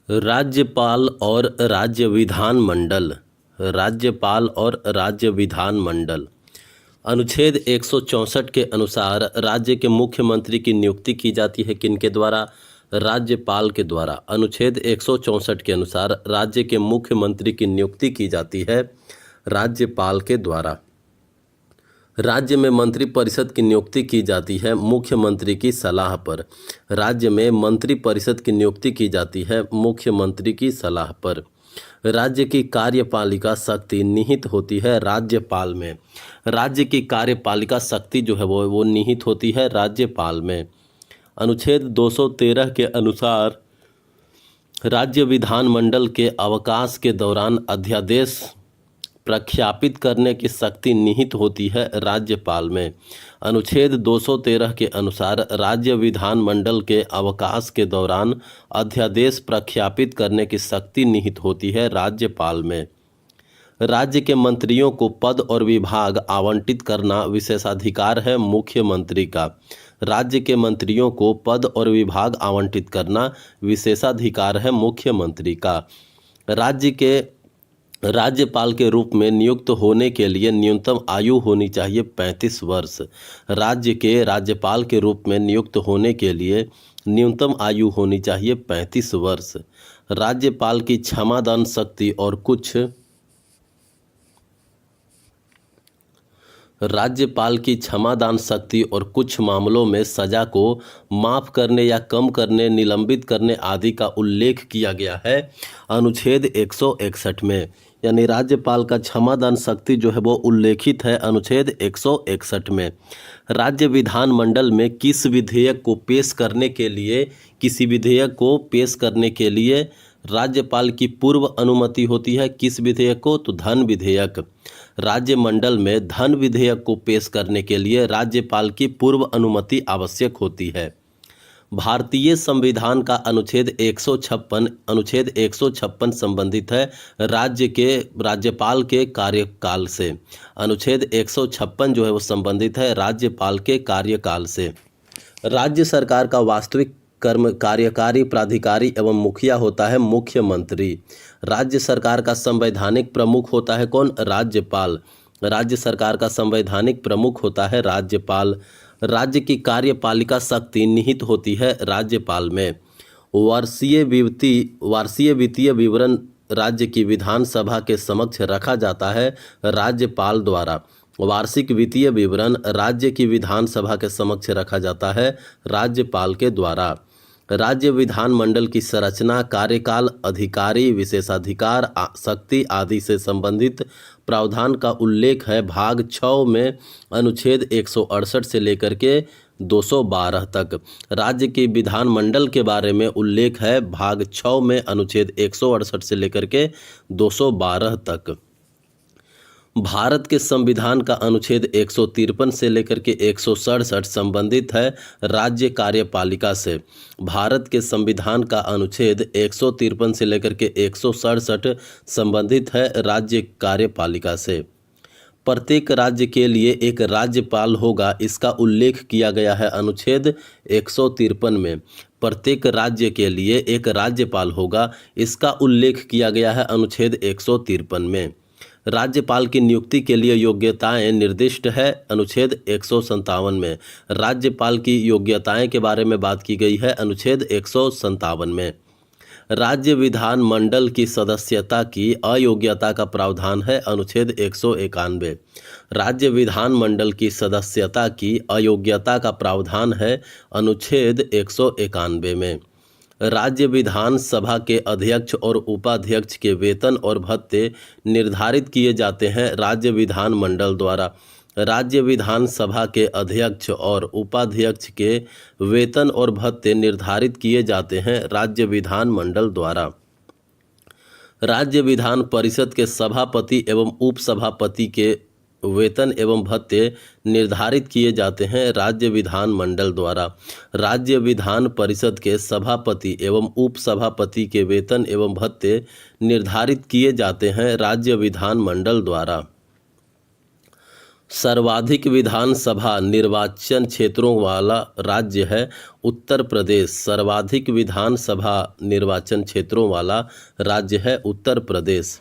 राज्यपाल और राज्य विधानमंडल। राज्यपाल और राज्य विधानमंडल। अनुच्छेद 164 के अनुसार राज्य के मुख्यमंत्री की नियुक्ति की जाती है किनके द्वारा? राज्यपाल के द्वारा। अनुच्छेद 164 के अनुसार राज्य के मुख्यमंत्री की नियुक्ति की जाती है राज्यपाल के द्वारा। राज्य में मंत्रिपरिषद की नियुक्ति की जाती है मुख्यमंत्री की सलाह पर। राज्य में मंत्रिपरिषद की नियुक्ति की जाती है मुख्यमंत्री की सलाह पर। राज्य की कार्यपालिका शक्ति निहित होती है राज्यपाल में। राज्य की कार्यपालिका शक्ति जो है वो निहित होती है राज्यपाल में। अनुच्छेद 213 के अनुसार राज्य विधानमंडल के अवकाश के दौरान अध्यादेश प्रख्यापित करने की शक्ति निहित होती है राज्यपाल में। अनुच्छेद 213 के अनुसार राज्य विधानमंडल के अवकाश के दौरान अध्यादेश प्रख्यापित करने की शक्ति निहित होती है राज्यपाल में। राज्य के मंत्रियों को पद और विभाग आवंटित करना विशेषाधिकार है मुख्यमंत्री का। राज्य के मंत्रियों को पद और विभाग आवंटित करना विशेषाधिकार है मुख्यमंत्री का। राज्यपाल के रूप में नियुक्त होने के लिए न्यूनतम आयु होनी चाहिए 35 वर्ष। राज्य के राज्यपाल के रूप में नियुक्त होने के लिए न्यूनतम आयु होनी चाहिए 35 वर्ष। राज्यपाल की क्षमादान शक्ति और कुछ मामलों में सजा को माफ़ करने या कम करने, निलंबित करने आदि का उल्लेख किया गया है अनुच्छेद 161 में। यानी राज्यपाल का क्षमादान शक्ति जो है वो उल्लेखित है अनुच्छेद 161 में। राज्य विधानमंडल में किसी विधेयक को पेश करने के लिए राज्यपाल की पूर्व अनुमति होती है। किस विधेयक को? तो धन विधेयक। राज्य मंडल में धन विधेयक को पेश करने के लिए राज्यपाल की पूर्व अनुमति आवश्यक होती है। भारतीय संविधान का अनुच्छेद 156 संबंधित है राज्यपाल के कार्यकाल से। अनुच्छेद 156 जो है वो संबंधित है राज्यपाल के कार्यकाल से। राज्य सरकार का वास्तविक कार्यकारी प्राधिकारी एवं मुखिया होता है मुख्यमंत्री। राज्य सरकार का संवैधानिक प्रमुख होता है कौन? राज्यपाल। राज्य सरकार का संवैधानिक प्रमुख होता है राज्यपाल। राज्य की कार्यपालिका शक्ति निहित होती है राज्यपाल में। वार्षिक वित्तीय विवरण राज्य की विधानसभा के समक्ष रखा जाता है राज्यपाल द्वारा। वार्षिक वित्तीय विवरण राज्य की विधानसभा के समक्ष रखा जाता है राज्यपाल के द्वारा। राज्य विधानमंडल की संरचना, कार्यकाल, अधिकारी, विशेषाधिकार, शक्ति आदि से संबंधित प्रावधान का उल्लेख है भाग 6 में अनुच्छेद 168 से लेकर के 212 तक। राज्य के विधानमंडल के बारे में उल्लेख है भाग 6 में अनुच्छेद 168 से लेकर के 212 तक। भारत के संविधान का अनुच्छेद 153 से लेकर के 167 संबंधित है राज्य कार्यपालिका से। भारत के संविधान का अनुच्छेद 153 से लेकर के 167 संबंधित है राज्य कार्यपालिका से। प्रत्येक राज्य के लिए एक राज्यपाल होगा, इसका उल्लेख किया गया है अनुच्छेद 153 में। प्रत्येक राज्य के लिए एक राज्यपाल होगा, इसका उल्लेख किया गया है अनुच्छेद 153 में। राज्यपाल की नियुक्ति के लिए योग्यताएं निर्दिष्ट है अनुच्छेद 157 में। राज्यपाल की योग्यताएं के बारे में बात की गई है अनुच्छेद 157 में। राज्य विधानमंडल की सदस्यता की अयोग्यता का प्रावधान है अनुच्छेद 191। राज्य विधानमंडल की सदस्यता की अयोग्यता का प्रावधान है अनुच्छेद 191 में। राज्य विधानसभा के अध्यक्ष और उपाध्यक्ष के वेतन और भत्ते निर्धारित किए जाते हैं राज्य विधानमंडल द्वारा। राज्य विधानसभा के अध्यक्ष और उपाध्यक्ष के वेतन और भत्ते निर्धारित किए जाते हैं राज्य विधानमंडल द्वारा। राज्य विधान परिषद के सभापति एवं उपसभापति के वेतन एवं भत्ते निर्धारित किए जाते हैं राज्य विधानमंडल द्वारा। राज्य विधान परिषद के सभापति एवं उपसभापति के वेतन एवं भत्ते निर्धारित किए जाते हैं राज्य विधानमंडल द्वारा। सर्वाधिक विधानसभा निर्वाचन क्षेत्रों वाला राज्य है उत्तर प्रदेश। सर्वाधिक विधानसभा निर्वाचन क्षेत्रों वाला राज्य है उत्तर प्रदेश।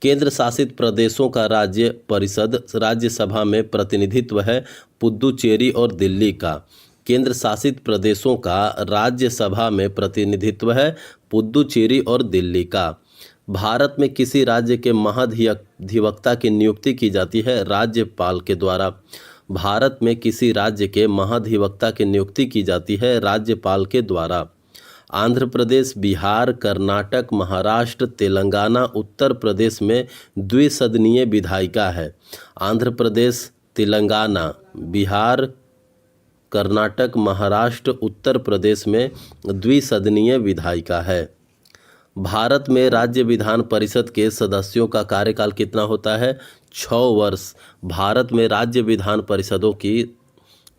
केंद्र शासित प्रदेशों का राज्य परिषद राज्यसभा में प्रतिनिधित्व है पुद्दुचेरी और दिल्ली का। केंद्र शासित प्रदेशों का राज्यसभा में प्रतिनिधित्व है पुद्दुचेरी और दिल्ली का। भारत में किसी राज्य के महाधिवक्ता की नियुक्ति की जाती है राज्यपाल के द्वारा। भारत में किसी राज्य के महाधिवक्ता की नियुक्ति की जाती है राज्यपाल के द्वारा। आंध्र प्रदेश, बिहार, कर्नाटक, महाराष्ट्र, तेलंगाना, उत्तर प्रदेश में द्विसदनीय विधायिका है। आंध्र प्रदेश, तेलंगाना, बिहार, कर्नाटक, महाराष्ट्र, उत्तर प्रदेश में द्विसदनीय विधायिका है। भारत में राज्य विधान परिषद के सदस्यों का कार्यकाल कितना होता है? 6 वर्ष। भारत में राज्य विधान परिषदों की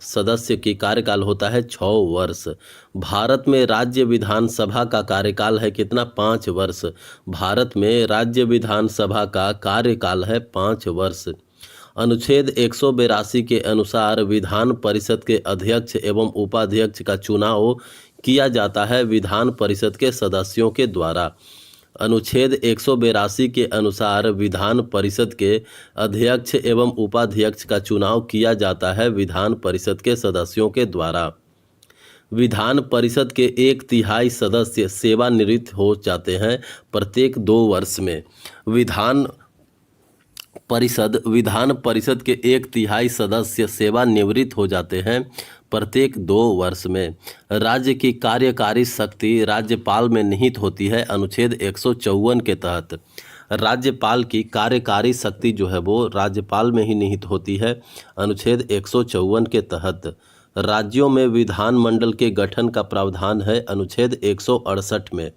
सदस्य की कार्यकाल होता है 6 वर्ष। भारत में राज्य विधानसभा का कार्यकाल है कितना? 5 वर्ष। भारत में राज्य विधानसभा का कार्यकाल है 5 वर्ष। अनुच्छेद 182 के अनुसार विधान परिषद के अध्यक्ष एवं उपाध्यक्ष का चुनाव किया जाता है विधान परिषद के सदस्यों के द्वारा। अनुच्छेद 182 के अनुसार विधान परिषद के अध्यक्ष एवं उपाध्यक्ष का चुनाव किया जाता है विधान परिषद के सदस्यों के द्वारा। विधान परिषद के 1/3 सदस्य सेवानिवृत्त हो जाते हैं प्रत्येक 2 वर्ष में। विधान परिषद के 1/3 सदस्य सेवानिवृत्त हो जाते हैं प्रत्येक 2 वर्ष में। राज्य की कार्यकारी शक्ति राज्यपाल में निहित होती है अनुच्छेद 154 के तहत। राज्यपाल की कार्यकारी शक्ति जो है वो राज्यपाल में ही निहित होती है अनुच्छेद 154 के तहत। राज्यों में विधानमंडल के गठन का प्रावधान है अनुच्छेद 168 में।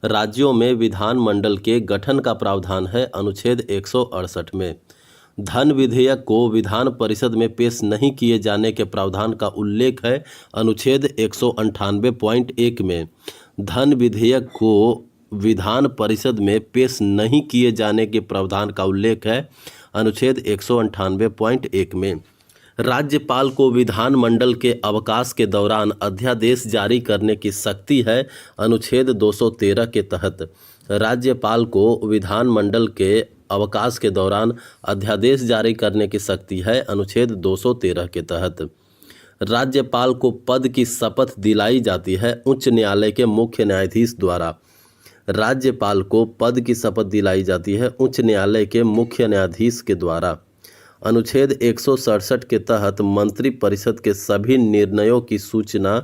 राज्यों में विधानमंडल के गठन का प्रावधान है अनुच्छेद 168 में। धन विधेयक को विधान परिषद में पेश नहीं किए जाने के प्रावधान का उल्लेख है अनुच्छेद 198.1 में। धन विधेयक को विधान परिषद में पेश नहीं किए जाने के प्रावधान का उल्लेख है अनुच्छेद 198.1 में। राज्यपाल को विधानमंडल के अवकाश के दौरान अध्यादेश जारी करने की शक्ति है अनुच्छेद 213 के तहत। राज्यपाल को विधानमंडल के अवकाश के दौरान अध्यादेश जारी करने की शक्ति है अनुच्छेद 213 के तहत। राज्यपाल को पद की शपथ दिलाई जाती है उच्च न्यायालय के मुख्य न्यायाधीश द्वारा। राज्यपाल को पद की शपथ दिलाई जाती है उच्च न्यायालय के मुख्य न्यायाधीश के द्वारा। अनुच्छेद 167 के तहत मंत्रिपरिषद के सभी निर्णयों की सूचना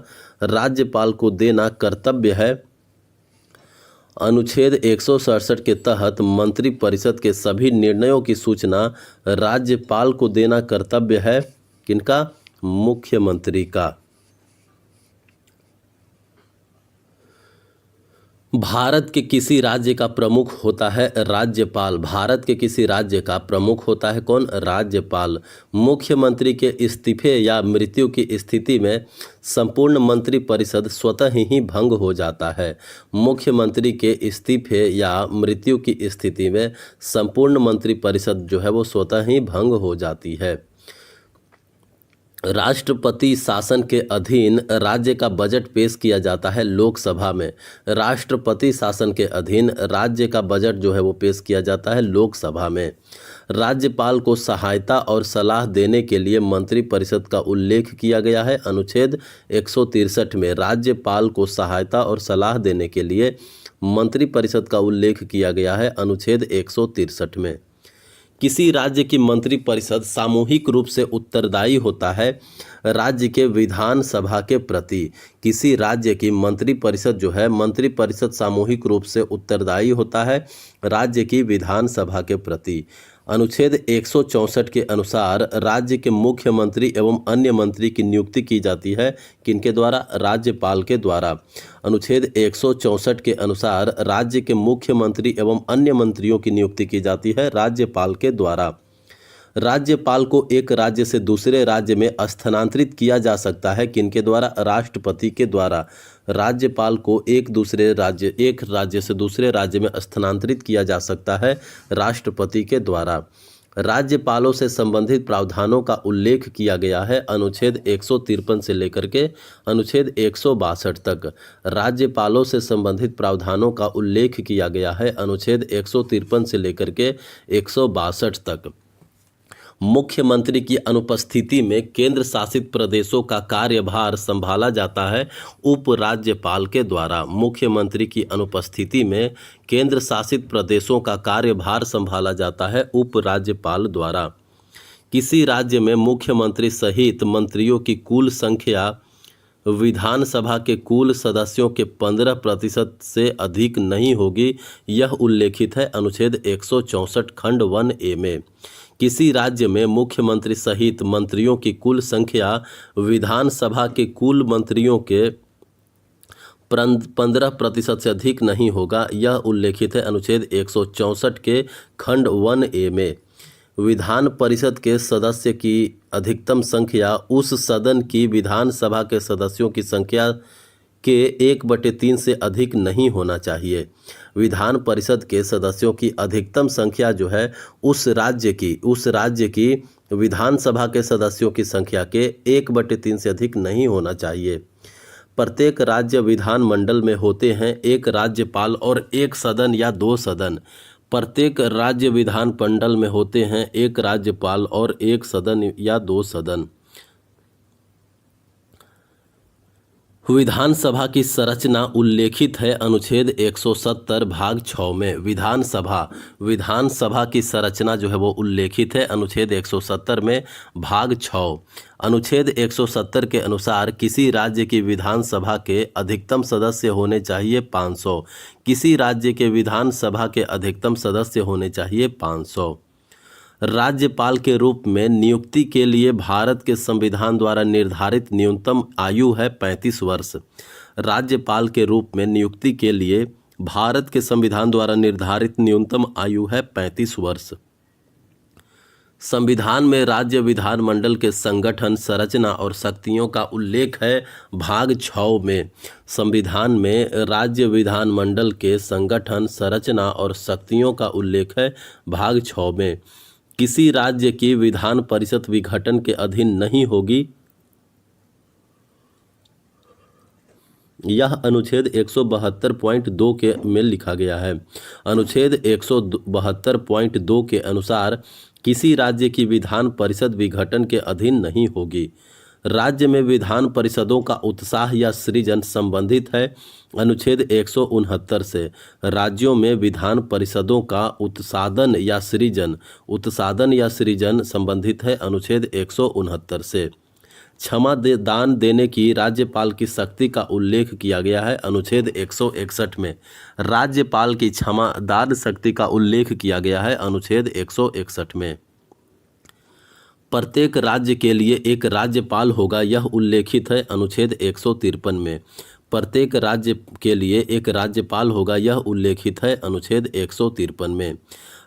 राज्यपाल को देना कर्तव्य है। अनुच्छेद 167 के तहत मंत्रिपरिषद के सभी निर्णयों की सूचना राज्यपाल को देना कर्तव्य है किनका? मुख्यमंत्री का। भारत के किसी राज्य का प्रमुख होता है राज्यपाल। भारत के किसी राज्य का प्रमुख होता है कौन? राज्यपाल। मुख्यमंत्री के इस्तीफे या मृत्यु की स्थिति में संपूर्ण मंत्रिपरिषद स्वतः ही भंग हो जाता है। मुख्यमंत्री के इस्तीफे या मृत्यु की स्थिति में संपूर्ण मंत्रिपरिषद जो है वो स्वतः ही भंग हो जाती है। राष्ट्रपति शासन के अधीन राज्य का बजट पेश किया जाता है लोकसभा में। राष्ट्रपति शासन के अधीन राज्य का बजट जो है वो पेश किया जाता है लोकसभा में। राज्यपाल को सहायता और सलाह देने के लिए मंत्रिपरिषद का उल्लेख किया गया है अनुच्छेद 163 में। राज्यपाल को सहायता और सलाह देने के लिए मंत्रिपरिषद का उल्लेख किया गया है अनुच्छेद 163 में। किसी राज्य की मंत्रिपरिषद सामूहिक रूप से उत्तरदायी होता है राज्य के विधानसभा के प्रति। किसी राज्य की मंत्रिपरिषद जो है मंत्रिपरिषद सामूहिक रूप से उत्तरदायी होता है राज्य की विधानसभा के प्रति। अनुच्छेद 164 के अनुसार राज्य के मुख्यमंत्री एवं अन्य मंत्री की नियुक्ति की जाती है किनके द्वारा? राज्यपाल के द्वारा। अनुच्छेद 164 के अनुसार राज्य के मुख्यमंत्री एवं अन्य मंत्रियों की नियुक्ति की जाती है राज्यपाल के द्वारा। राज्यपाल को एक राज्य से दूसरे राज्य में स्थानांतरित किया जा सकता है किनके द्वारा? राष्ट्रपति के द्वारा। राज्यपाल को एक राज्य से दूसरे राज्य में स्थानांतरित किया जा सकता है राष्ट्रपति के द्वारा। राज्यपालों से संबंधित प्रावधानों का उल्लेख किया गया है अनुच्छेद 153 से लेकर के अनुच्छेद 162 तक। राज्यपालों से संबंधित प्रावधानों का उल्लेख किया गया है अनुच्छेद 153 से लेकर के 162 तक। मुख्यमंत्री की अनुपस्थिति में केंद्र शासित प्रदेशों का कार्यभार संभाला जाता है उप राज्यपाल के द्वारा। मुख्यमंत्री की अनुपस्थिति में केंद्र शासित प्रदेशों का कार्यभार संभाला जाता है उप राज्यपाल द्वारा। किसी राज्य में मुख्यमंत्री सहित मंत्रियों की कुल संख्या विधानसभा के कुल सदस्यों के 15% से अधिक नहीं होगी, यह उल्लेखित है अनुच्छेद 164 खंड 1A में। किसी राज्य में मुख्यमंत्री सहित मंत्रियों की कुल संख्या विधानसभा के कुल मंत्रियों के 15% से अधिक नहीं होगा, यह उल्लेखित है अनुच्छेद 164 के खंड 1A में। विधान परिषद के सदस्य की अधिकतम संख्या उस सदन की विधानसभा के सदस्यों की संख्या के 1/3 से अधिक नहीं होना चाहिए। विधान परिषद के सदस्यों की अधिकतम संख्या जो है उस राज्य की विधानसभा के सदस्यों की संख्या के 1/3 से अधिक नहीं होना चाहिए। प्रत्येक राज्य विधानमंडल में होते हैं एक राज्यपाल और एक सदन या 2 सदन। प्रत्येक राज्य विधान मंडल में होते हैं एक राज्यपाल और एक सदन या 2 सदन। विधानसभा की संरचना उल्लेखित है अनुच्छेद 170 भाग 6 में। विधानसभा की संरचना जो है वो उल्लेखित है अनुच्छेद 170 में भाग 6। अनुच्छेद 170 के अनुसार किसी राज्य की विधानसभा के अधिकतम सदस्य होने चाहिए 500। किसी राज्य के विधानसभा के अधिकतम सदस्य होने चाहिए 500। राज्यपाल के रूप में नियुक्ति के लिए भारत के संविधान द्वारा निर्धारित न्यूनतम आयु है 35 वर्ष। राज्यपाल के रूप में नियुक्ति के लिए भारत के संविधान द्वारा निर्धारित न्यूनतम आयु है 35 वर्ष। संविधान में राज्य विधानमंडल के संगठन, संरचना और शक्तियों का उल्लेख है भाग 6 में। संविधान में राज्य विधानमंडल के संगठन, संरचना और शक्तियों का उल्लेख है भाग 6 में। किसी राज्य की विधान परिषद विघटन के अधीन नहीं होगी, यह अनुच्छेद 172.2 के में लिखा गया है। अनुच्छेद 172.2 के अनुसार किसी राज्य की विधान परिषद विघटन के अधीन नहीं होगी। राज्य में विधान परिषदों का उत्साह या सृजन संबंधित है अनुच्छेद 169 से। राज्यों में विधान परिषदों का उत्सादन या सृजन संबंधित है अनुच्छेद 169 से। क्षमा दान देने की राज्यपाल की शक्ति का उल्लेख किया गया है अनुच्छेद 161 में। राज्यपाल की क्षमा दान शक्ति का उल्लेख किया गया है अनुच्छेद 161 में। प्रत्येक राज्य के लिए एक राज्यपाल होगा, यह उल्लेखित है अनुच्छेद 153 में। प्रत्येक राज्य के लिए एक राज्यपाल होगा, यह उल्लेखित है अनुच्छेद 153 में।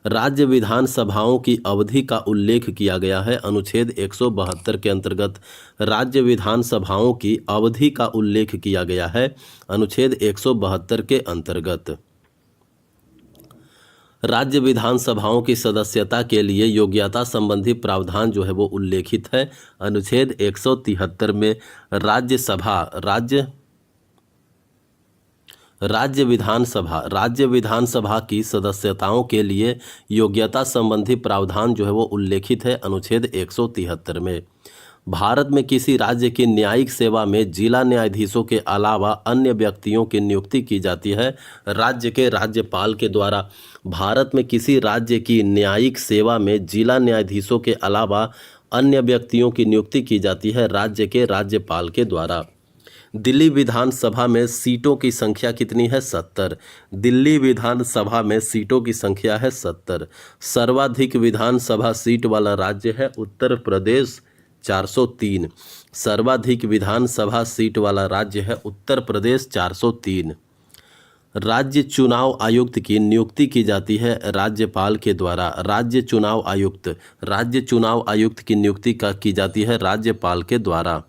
राज्य विधानसभाओं की अवधि का उल्लेख किया गया है अनुच्छेद 172 के अंतर्गत। राज्य विधानसभाओं की अवधि का उल्लेख किया गया है अनुच्छेद 172 के अंतर्गत। राज्य विधानसभाओं की सदस्यता के लिए योग्यता संबंधी प्रावधान जो है वो उल्लेखित है अनुच्छेद 173 में। राज्य विधानसभा की सदस्यताओं के लिए योग्यता संबंधी प्रावधान जो है वो उल्लेखित है अनुच्छेद 173 में। भारत में किसी राज्य की न्यायिक सेवा में जिला न्यायाधीशों के अलावा अन्य व्यक्तियों की नियुक्ति की जाती है राज्य के राज्यपाल के द्वारा। भारत में किसी राज्य की न्यायिक सेवा में जिला न्यायाधीशों के अलावा अन्य व्यक्तियों की नियुक्ति की जाती है राज्य के राज्यपाल के द्वारा। दिल्ली विधानसभा में सीटों की संख्या कितनी है? 70। दिल्ली विधानसभा में सीटों की संख्या है 70। सर्वाधिक विधानसभा सीट वाला राज्य है उत्तर प्रदेश 403। सर्वाधिक विधानसभा सीट वाला राज्य है उत्तर प्रदेश 403। राज्य चुनाव आयुक्त की नियुक्ति की जाती है राज्यपाल के द्वारा। राज्य चुनाव आयुक्त की नियुक्ति की जाती है राज्यपाल के द्वारा।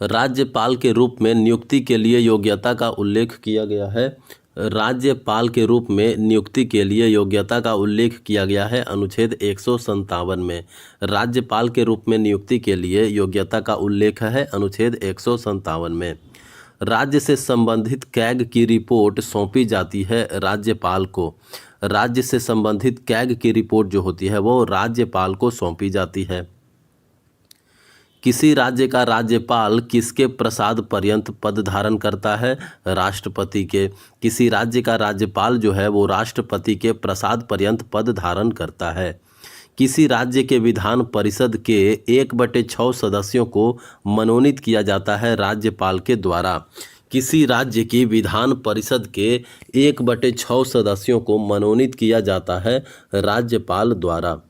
राज्यपाल के रूप में नियुक्ति के लिए योग्यता का उल्लेख किया गया है राज्यपाल के रूप में नियुक्ति के लिए योग्यता का उल्लेख किया गया है अनुच्छेद 157 में। राज्यपाल के रूप में नियुक्ति के लिए योग्यता का उल्लेख है अनुच्छेद 157 में। राज्य से संबंधित कैग की रिपोर्ट सौंपी जाती है राज्यपाल को। राज्य से संबंधित कैग की रिपोर्ट जो होती है वो राज्यपाल को सौंपी जाती है। किसी राज्य का राज्यपाल किसके प्रसाद पर्यंत पद धारण करता है? राष्ट्रपति के। किसी राज्य का राज्यपाल जो है वो राष्ट्रपति के प्रसाद पर्यंत पद धारण करता है। किसी राज्य के विधान परिषद के 1/6 सदस्यों को मनोनीत किया जाता है राज्यपाल के द्वारा। किसी राज्य की विधान परिषद के 1/6 सदस्यों को मनोनीत किया जाता है राज्यपाल द्वारा।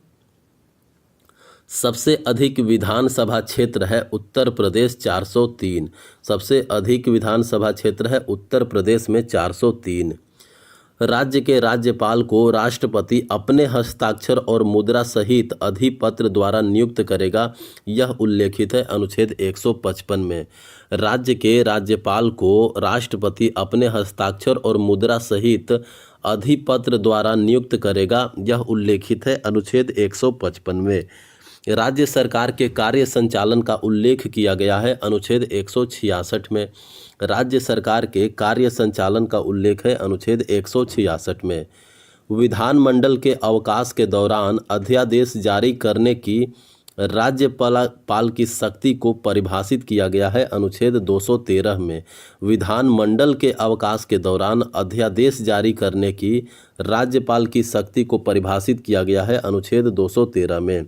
सबसे अधिक विधानसभा क्षेत्र है उत्तर प्रदेश 403। सबसे अधिक विधानसभा क्षेत्र है उत्तर प्रदेश में 403। राज्य के राज्यपाल को राष्ट्रपति अपने हस्ताक्षर और मुद्रा सहित अधिपत्र द्वारा नियुक्त करेगा, यह उल्लेखित है अनुच्छेद 155 में। राज्य के राज्यपाल को राष्ट्रपति अपने हस्ताक्षर और मुद्रा सहित अधिपत्र द्वारा नियुक्त करेगा, यह उल्लेखित है अनुच्छेद 155 में। राज्य सरकार के कार्य संचालन का उल्लेख किया गया है अनुच्छेद 166 में। राज्य सरकार के कार्य संचालन का उल्लेख है अनुच्छेद 166 में। विधानमंडल के अवकाश के दौरान अध्यादेश जारी करने की राज्यपाल की शक्ति को परिभाषित किया गया है अनुच्छेद 213 में। विधानमंडल के अवकाश के दौरान अध्यादेश जारी करने की राज्यपाल की शक्ति को परिभाषित किया गया है अनुच्छेद 213 में।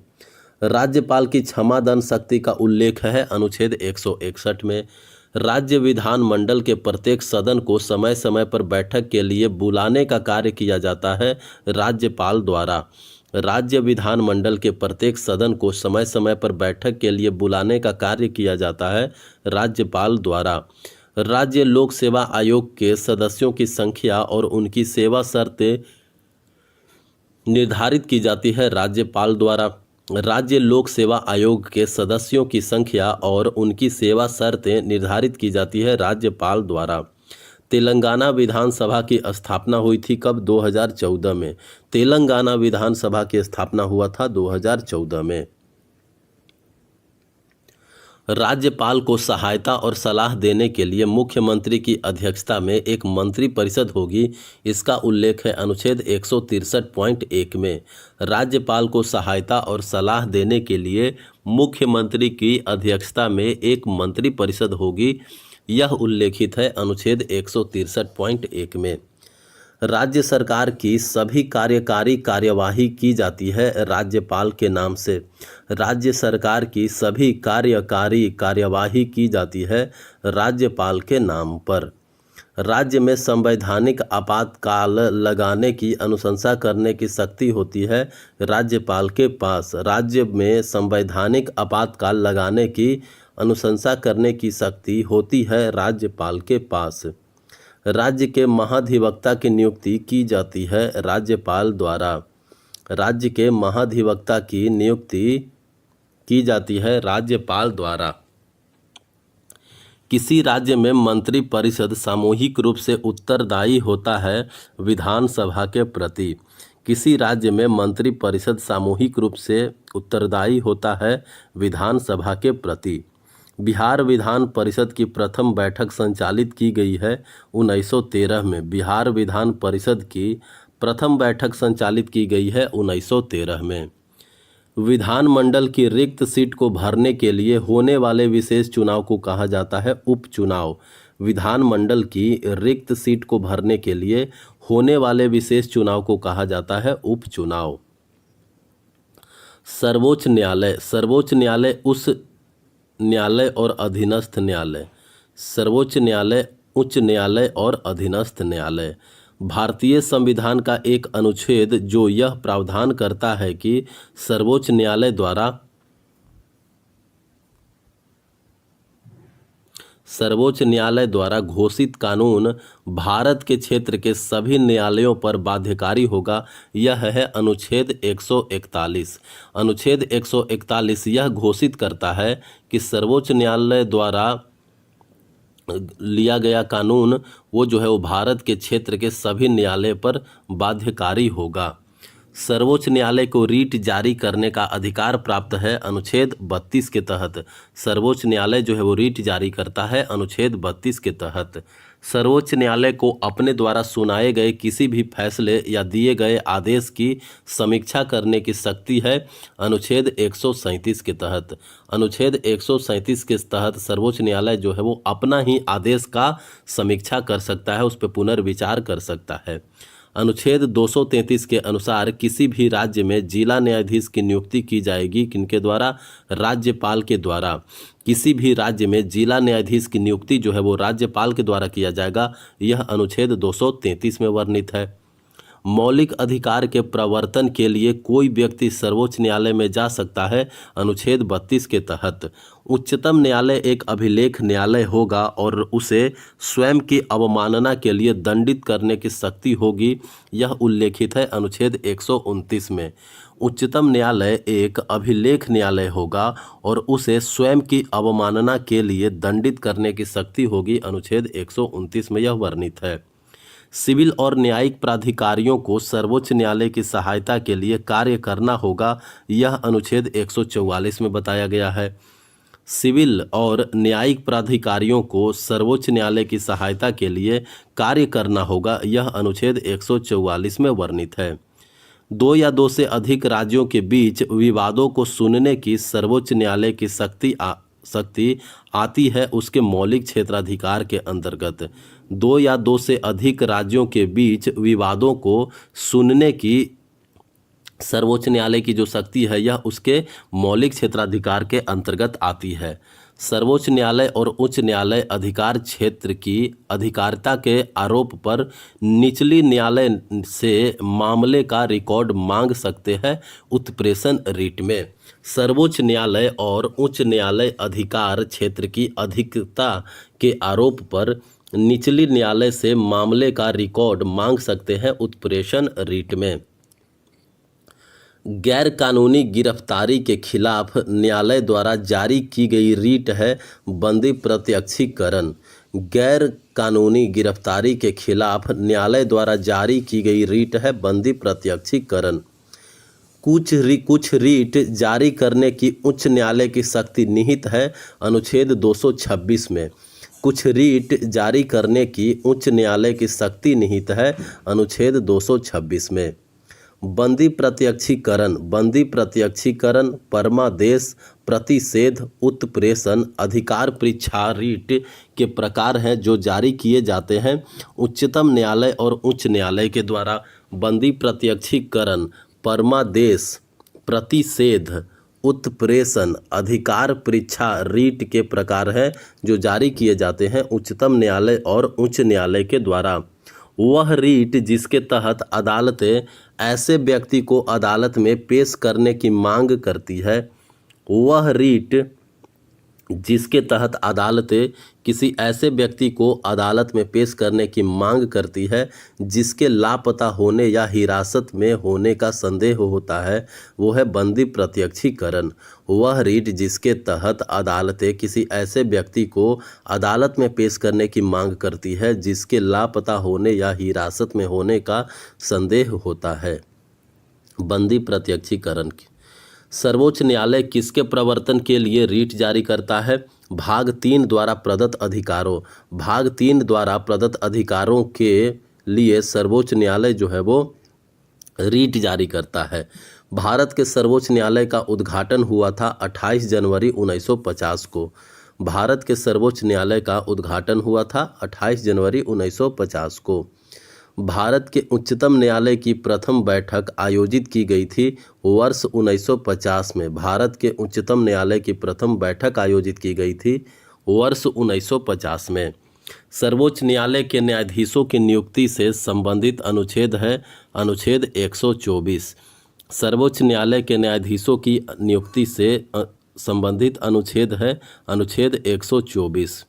राज्यपाल की क्षमादान शक्ति का उल्लेख है अनुच्छेद 161 में। राज्य विधानमंडल के प्रत्येक सदन को समय समय पर बैठक के लिए बुलाने का कार्य किया जाता है राज्यपाल द्वारा। राज्य विधानमंडल के प्रत्येक सदन को समय समय पर बैठक के लिए बुलाने का कार्य किया जाता है राज्यपाल द्वारा। राज्य लोक सेवा आयोग के सदस्यों की संख्या और उनकी सेवा शर्तें निर्धारित की जाती है राज्यपाल द्वारा। राज्य लोक सेवा आयोग के सदस्यों की संख्या और उनकी सेवा शर्तें निर्धारित की जाती है राज्यपाल द्वारा। तेलंगाना विधानसभा की स्थापना हुई थी कब? 2014 में। तेलंगाना विधानसभा की स्थापना हुआ था 2014 में। राज्यपाल को सहायता और सलाह देने के लिए मुख्यमंत्री की अध्यक्षता में एक मंत्री परिषद होगी, इसका उल्लेख है अनुच्छेद 163.1 में। राज्यपाल को सहायता और सलाह देने के लिए मुख्यमंत्री की अध्यक्षता में एक मंत्री परिषद होगी, यह उल्लेखित है अनुच्छेद 163.1 में। राज्य सरकार की सभी कार्यकारी कार्यवाही की जाती है राज्यपाल के नाम से। राज्य सरकार की सभी कार्यकारी कार्यवाही की जाती है राज्यपाल के नाम पर। राज्य में संवैधानिक आपातकाल लगाने की अनुशंसा करने की शक्ति होती है राज्यपाल के पास। राज्य में संवैधानिक आपातकाल लगाने की अनुशंसा करने की शक्ति होती है राज्यपाल के पास। राज्य के महाधिवक्ता की नियुक्ति की जाती है राज्यपाल द्वारा। राज्य के महाधिवक्ता की नियुक्ति की जाती है राज्यपाल द्वारा। किसी राज्य में मंत्री परिषद सामूहिक रूप से उत्तरदायी होता है विधानसभा के प्रति। किसी राज्य में मंत्री परिषद सामूहिक रूप से उत्तरदायी होता है विधानसभा के प्रति। बिहार विधान परिषद की प्रथम बैठक संचालित की गई है 1913 में। बिहार विधान परिषद की प्रथम बैठक संचालित की गई है 1913 में। विधानमंडल की रिक्त सीट को भरने के लिए होने वाले विशेष चुनाव को कहा जाता है उपचुनाव। विधानमंडल की रिक्त सीट को भरने के लिए होने वाले विशेष चुनाव को कहा जाता है उपचुनाव। सर्वोच्च न्यायालय। सर्वोच्च न्यायालय उस न्यायालय और अधीनस्थ न्यायालय। सर्वोच्च न्यायालय, उच्च न्यायालय और अधीनस्थ न्यायालय। भारतीय संविधान का एक अनुच्छेद जो यह प्रावधान करता है कि सर्वोच्च न्यायालय द्वारा घोषित कानून भारत के क्षेत्र के सभी न्यायालयों पर बाध्यकारी होगा, यह है अनुच्छेद 141। अनुच्छेद 141 यह घोषित करता है कि सर्वोच्च न्यायालय द्वारा लिया गया कानून वो जो है वो भारत के क्षेत्र के सभी न्यायालय पर बाध्यकारी होगा। सर्वोच्च न्यायालय को रीट जारी करने का अधिकार प्राप्त है अनुच्छेद 32 के तहत। सर्वोच्च न्यायालय जो है वो रीट जारी करता है अनुच्छेद 32 के तहत। सर्वोच्च न्यायालय को अपने द्वारा सुनाए गए किसी भी फैसले या दिए गए आदेश की समीक्षा करने की शक्ति है अनुच्छेद 137 के तहत। अनुच्छेद 137 के तहत सर्वोच्च न्यायालय जो है वो अपना ही आदेश का समीक्षा कर सकता है, उस पर पुनर्विचार कर सकता है। अनुच्छेद 233 के अनुसार किसी भी राज्य में जिला न्यायाधीश की नियुक्ति की जाएगी किनके द्वारा? राज्यपाल के द्वारा। किसी भी राज्य में जिला न्यायाधीश की नियुक्ति जो है वो राज्यपाल के द्वारा किया जाएगा, यह अनुच्छेद 233 में वर्णित है। मौलिक अधिकार के प्रवर्तन के लिए कोई व्यक्ति सर्वोच्च न्यायालय में जा सकता है अनुच्छेद 32 के तहत। उच्चतम न्यायालय एक अभिलेख न्यायालय होगा और उसे स्वयं की अवमानना के लिए दंडित करने की शक्ति होगी, यह उल्लेखित है अनुच्छेद 129 में। उच्चतम न्यायालय एक अभिलेख न्यायालय होगा और उसे स्वयं की अवमानना के लिए दंडित करने की शक्ति होगी, अनुच्छेद 129 में यह वर्णित है। सिविल और न्यायिक प्राधिकारियों को सर्वोच्च न्यायालय की सहायता के लिए कार्य करना होगा, यह अनुच्छेद 144 में बताया गया है। सिविल और न्यायिक प्राधिकारियों को सर्वोच्च न्यायालय की सहायता के लिए कार्य करना होगा, यह अनुच्छेद 144 में वर्णित है। दो या दो से अधिक राज्यों के बीच विवादों को सुनने की सर्वोच्च न्यायालय की शक्ति आती है उसके मौलिक क्षेत्राधिकार के अंतर्गत। दो या दो से अधिक राज्यों के बीच विवादों को सुनने की सर्वोच्च न्यायालय की जो शक्ति है यह उसके मौलिक क्षेत्राधिकार के अंतर्गत आती है। सर्वोच्च न्यायालय और उच्च न्यायालय अधिकार क्षेत्र की अधिकारिता के आरोप पर निचली न्यायालय से मामले का रिकॉर्ड मांग सकते हैं उत्प्रेषण रीट में। सर्वोच्च न्यायालय और उच्च न्यायालय अधिकार क्षेत्र की अधिकता के आरोप पर निचली न्यायालय से मामले का रिकॉर्ड मांग सकते हैं उत्प्रेषण रीट में। गैर कानूनी गिरफ्तारी के खिलाफ न्यायालय द्वारा जारी की गई रीट है बंदी प्रत्यक्षीकरण। गैर कानूनी गिरफ्तारी के खिलाफ न्यायालय द्वारा जारी की गई रीट है बंदी प्रत्यक्षीकरण। कुछ रीट जारी करने की उच्च न्यायालय की शक्ति निहित है अनुच्छेद 226 में। कुछ रीट जारी करने की उच्च न्यायालय की शक्ति निहित है अनुच्छेद 226 में। बंदी प्रत्यक्षीकरण परमादेश प्रतिषेध उत्प्रेषण अधिकार परीक्षा रीट के प्रकार हैं जो जारी किए जाते हैं उच्चतम न्यायालय और उच्च न्यायालय के द्वारा। बंदी प्रत्यक्षीकरण परमादेश प्रतिषेध उत्प्रेषण अधिकार परीक्षा रीट के प्रकार है जो जारी किए जाते हैं उच्चतम न्यायालय और उच्च न्यायालय के द्वारा। वह रीट जिसके तहत अदालतें ऐसे व्यक्ति को अदालत में पेश करने की मांग करती है, वह रीट जिसके तहत अदालतें किसी ऐसे व्यक्ति को अदालत में पेश करने की मांग करती है जिसके लापता होने या हिरासत में होने का संदेह होता है, वो है बंदी प्रत्यक्षीकरण। वह रीट जिसके तहत अदालतें किसी ऐसे व्यक्ति को अदालत में पेश करने की मांग करती है जिसके लापता होने या हिरासत में होने का संदेह होता है, बंदी प्रत्यक्षीकरण की। सर्वोच्च न्यायालय किसके प्रवर्तन के लिए रीट जारी करता है? भाग 3 द्वारा प्रदत्त अधिकारों। भाग 3 द्वारा प्रदत्त अधिकारों के लिए सर्वोच्च न्यायालय जो है वो रीट जारी करता है। भारत के सर्वोच्च न्यायालय का उद्घाटन हुआ था 28 जनवरी 1950 को। भारत के सर्वोच्च न्यायालय का उद्घाटन हुआ था 28 जनवरी 1950 को। भारत के उच्चतम न्यायालय की प्रथम बैठक आयोजित की गई थी वर्ष 1950 में। भारत के उच्चतम न्यायालय की प्रथम बैठक आयोजित की गई थी वर्ष 1950 में। सर्वोच्च न्यायालय के न्यायाधीशों की नियुक्ति से संबंधित अनुच्छेद है अनुच्छेद 124। सर्वोच्च न्यायालय के न्यायाधीशों की नियुक्ति से संबंधित अनुच्छेद है अनुच्छेद 124।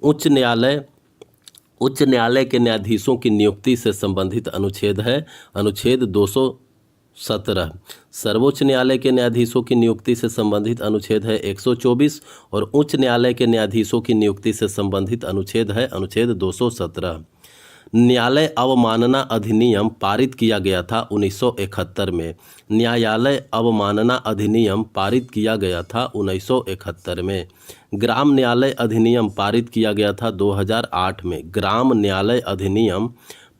उच्च न्यायालय के न्यायाधीशों की नियुक्ति से संबंधित अनुच्छेद है अनुच्छेद 17। सर्वोच्च न्यायालय के न्यायाधीशों की नियुक्ति से संबंधित अनुच्छेद है 124 और उच्च न्यायालय के न्यायाधीशों की नियुक्ति से संबंधित अनुच्छेद है अनुच्छेद 217। न्यायालय अवमानना अधिनियम पारित किया गया था 1971 में। न्यायालय अवमानना अधिनियम पारित किया गया था 1971 में। ग्राम न्यायालय अधिनियम पारित किया गया था 2008 में। ग्राम न्यायालय अधिनियम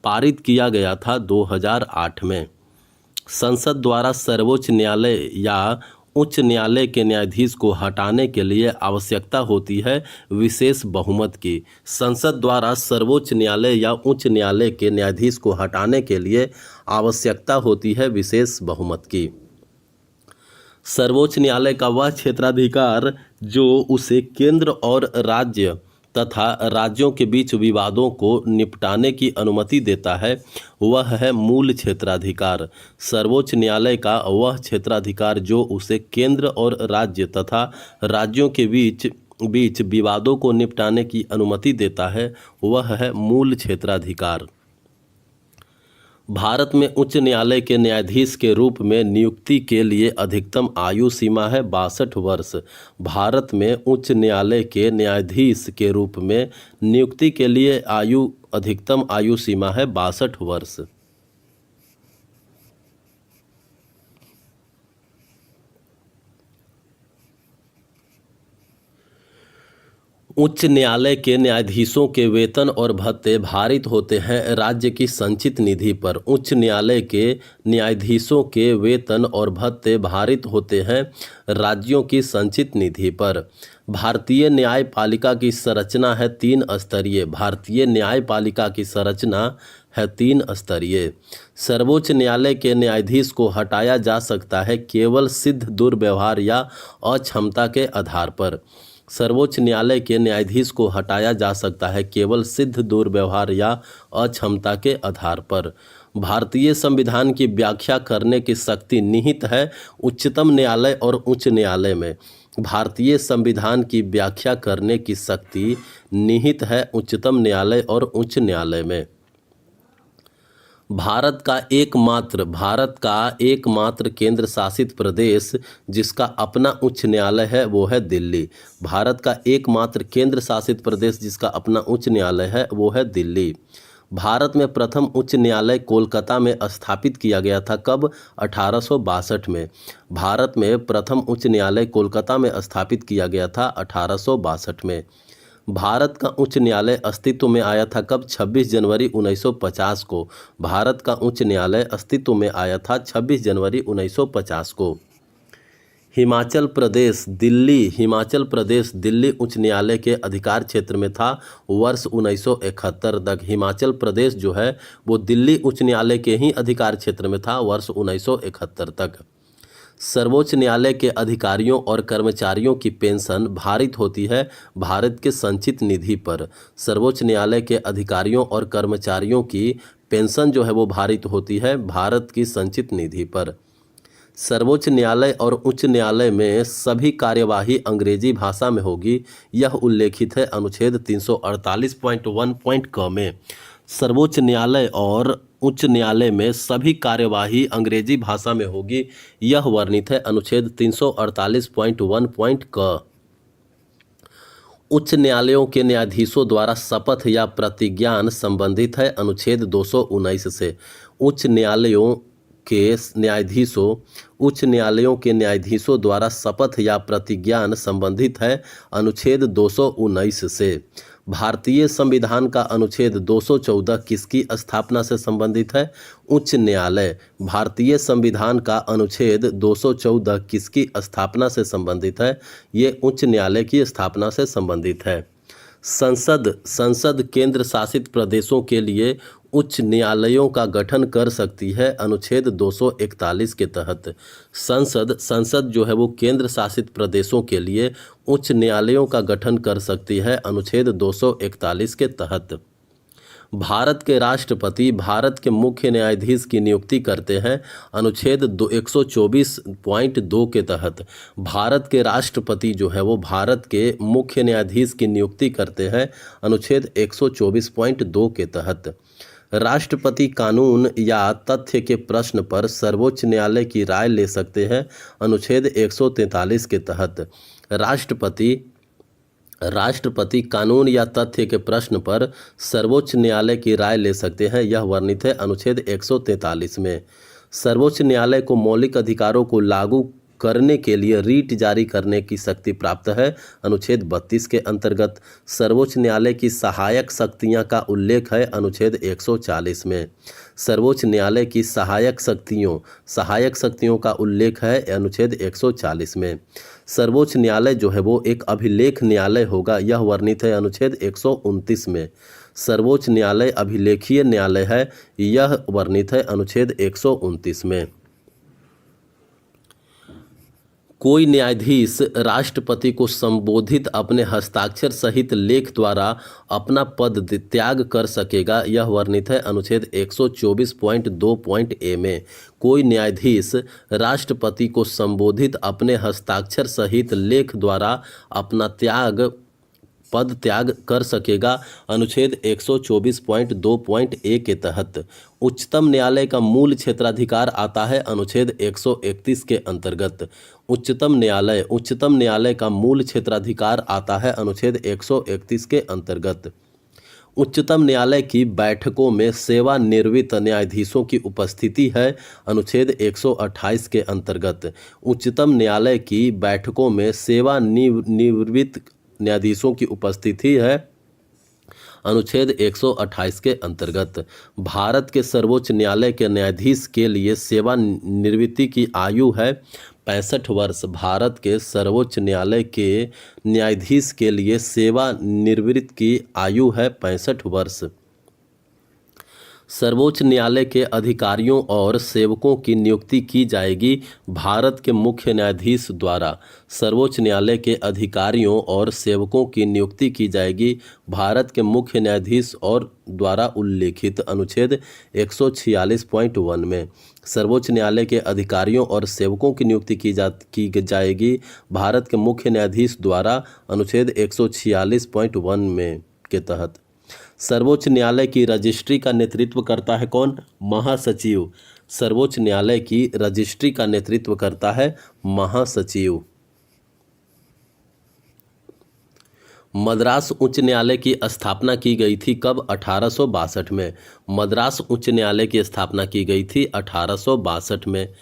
पारित किया गया था 2008 में। संसद द्वारा सर्वोच्च न्यायालय या उच्च न्यायालय के न्यायाधीश को हटाने के लिए आवश्यकता होती है विशेष बहुमत की। संसद द्वारा सर्वोच्च न्यायालय या उच्च न्यायालय के न्यायाधीश को हटाने के लिए आवश्यकता होती है विशेष बहुमत की। सर्वोच्च न्यायालय का वह क्षेत्राधिकार जो उसे केंद्र और राज्य तथा राज्यों के बीच विवादों को निपटाने की अनुमति देता है वह है मूल क्षेत्राधिकार। सर्वोच्च न्यायालय का वह क्षेत्राधिकार जो उसे केंद्र और राज्य तथा राज्यों के बीच विवादों को निपटाने की अनुमति देता है वह है मूल क्षेत्राधिकार। भारत में उच्च न्यायालय के न्यायाधीश के रूप में नियुक्ति के लिए अधिकतम आयु सीमा है 62 वर्ष। भारत में उच्च न्यायालय के न्यायाधीश के रूप में नियुक्ति के लिए अधिकतम आयु सीमा है 62 वर्ष। उच्च न्यायालय के न्यायाधीशों के वेतन और भत्ते भारित होते हैं राज्य की संचित निधि पर। उच्च न्यायालय के न्यायाधीशों के वेतन और भत्ते भारित होते हैं राज्यों की संचित निधि पर। भारतीय न्यायपालिका की संरचना है 3 स्तरीय। भारतीय न्यायपालिका की संरचना है 3 स्तरीय। सर्वोच्च न्यायालय के न्यायाधीश को हटाया जा सकता है केवल सिद्ध दुर्व्यवहार या अक्षमता के आधार पर। सर्वोच्च न्यायालय के न्यायाधीश को हटाया जा सकता है केवल सिद्ध दुर्व्यवहार या अक्षमता के आधार पर। भारतीय संविधान की व्याख्या करने की शक्ति निहित है उच्चतम न्यायालय और उच्च न्यायालय में। भारतीय संविधान की व्याख्या करने की शक्ति निहित है उच्चतम न्यायालय और उच्च न्यायालय में। भारत का एकमात्र केंद्र शासित प्रदेश जिसका अपना उच्च न्यायालय है वो है दिल्ली। भारत का एकमात्र केंद्र शासित प्रदेश जिसका अपना उच्च न्यायालय है वो है दिल्ली। भारत में प्रथम उच्च न्यायालय कोलकाता में स्थापित किया गया था कब? 1862 में। भारत में प्रथम उच्च न्यायालय कोलकाता में स्थापित किया गया था 1862 में। भारत का उच्च न्यायालय अस्तित्व में आया था कब? 26 जनवरी 1950 को। भारत का उच्च न्यायालय अस्तित्व में आया था 26 जनवरी 1950 को। हिमाचल प्रदेश दिल्ली उच्च न्यायालय के अधिकार क्षेत्र में था वर्ष 1971 तक। हिमाचल प्रदेश जो है वो दिल्ली उच्च न्यायालय के ही अधिकार क्षेत्र में था वर्ष 1971 तक। सर्वोच्च न्यायालय के अधिकारियों और कर्मचारियों की पेंशन भारित होती है भारत के संचित निधि पर। सर्वोच्च न्यायालय के अधिकारियों और कर्मचारियों की पेंशन जो है वो भारित होती है भारत की संचित निधि पर। सर्वोच्च न्यायालय और उच्च न्यायालय में सभी कार्यवाही अंग्रेजी भाषा में होगी, यह उल्लेखित है अनुच्छेद 348.1 क में। सर्वोच्च न्यायालय और उच्च न्यायालय में सभी कार्यवाही अंग्रेजी भाषा में होगी, यह वर्णित है अनुच्छेद 348.1 क। उच्च न्यायालयों के न्यायाधीशों द्वारा शपथ या प्रतिज्ञान संबंधित है अनुच्छेद 219 से। उच्च न्यायालयों के न्यायाधीशों द्वारा शपथ या प्रतिज्ञान संबंधित है अनुच्छेद 219 से। भारतीय संविधान का अनुच्छेद 214 किसकी स्थापना से संबंधित है? उच्च न्यायालय। भारतीय संविधान का अनुच्छेद 214 किसकी स्थापना से संबंधित है? ये उच्च न्यायालय की स्थापना से संबंधित है। संसद केंद्र शासित प्रदेशों के लिए उच्च न्यायालयों का गठन कर सकती है अनुच्छेद 241 के तहत। संसद जो है वो केंद्र शासित प्रदेशों के लिए उच्च न्यायालयों का गठन कर सकती है अनुच्छेद 241 के तहत। भारत के राष्ट्रपति भारत के मुख्य न्यायाधीश की नियुक्ति करते हैं अनुच्छेद 124.2 के तहत। भारत के राष्ट्रपति जो है वो भारत के मुख्य न्यायाधीश की नियुक्ति करते हैं अनुच्छेद 124.2 के तहत। राष्ट्रपति कानून या तथ्य के प्रश्न पर सर्वोच्च न्यायालय की राय ले सकते हैं। अनुच्छेद 143 के तहत राष्ट्रपति कानून या तथ्य के प्रश्न पर सर्वोच्च न्यायालय की राय ले सकते हैं, यह वर्णित है अनुच्छेद 143 में। सर्वोच्च न्यायालय को मौलिक अधिकारों को लागू करने के लिए रीट जारी करने की शक्ति प्राप्त है। अनुच्छेद 32 के अंतर्गत सर्वोच्च न्यायालय की सहायक शक्तियां का उल्लेख है अनुच्छेद 140 में। सर्वोच्च न्यायालय की सहायक शक्तियों का उल्लेख है अनुच्छेद 140 में। सर्वोच्च न्यायालय जो है वो एक अभिलेख न्यायालय होगा, यह वर्णित है अनुच्छेद 129 में। सर्वोच्च न्यायालय अभिलेखीय न्यायालय है, यह वर्णित है अनुच्छेद 129 में। कोई न्यायाधीश राष्ट्रपति को संबोधित अपने हस्ताक्षर सहित लेख द्वारा अपना पद त्याग कर सकेगा, यह वर्णित है अनुच्छेद 124.2.a में। कोई न्यायाधीश राष्ट्रपति को संबोधित अपने हस्ताक्षर सहित लेख द्वारा अपना पद त्याग कर सकेगा, अनुच्छेद 124.2.a के तहत। उच्चतम न्यायालय का मूल क्षेत्राधिकार आता है अनुच्छेद 131 के अंतर्गत। उच्चतम न्यायालय का मूल क्षेत्राधिकार आता है अनुच्छेद 131 के अंतर्गत। उच्चतम न्यायालय की बैठकों में सेवानिवृत्त न्यायाधीशों की उपस्थिति है अनुच्छेद 128 के अंतर्गत। उच्चतम न्यायालय की बैठकों में सेवानिवृत्त न्यायाधीशों की उपस्थिति है अनुच्छेद 128 के अंतर्गत। भारत के सर्वोच्च न्यायालय के न्यायाधीश के लिए सेवानिवृत्ति की आयु है 65 वर्ष। भारत के सर्वोच्च न्यायालय के न्यायाधीश के लिए सेवानिवृत्ति की आयु है 65 वर्ष। सर्वोच्च न्यायालय के अधिकारियों और सेवकों की नियुक्ति की जाएगी भारत के मुख्य न्यायाधीश द्वारा। सर्वोच्च न्यायालय के अधिकारियों और सेवकों की नियुक्ति की जाएगी भारत के मुख्य न्यायाधीश और द्वारा उल्लेखित अनुच्छेद 146.1 में। सर्वोच्च न्यायालय के अधिकारियों और सेवकों की नियुक्ति की जाएगी भारत के मुख्य न्यायाधीश द्वारा अनुच्छेद 146.1 में के तहत। सर्वोच्च न्यायालय की रजिस्ट्री का नेतृत्व करता है कौन? महासचिव। सर्वोच्च न्यायालय की रजिस्ट्री का नेतृत्व करता है महासचिव। मद्रास उच्च न्यायालय की स्थापना की गई थी कब? 1862 में। मद्रास उच्च न्यायालय की स्थापना की गई थी 1862 में।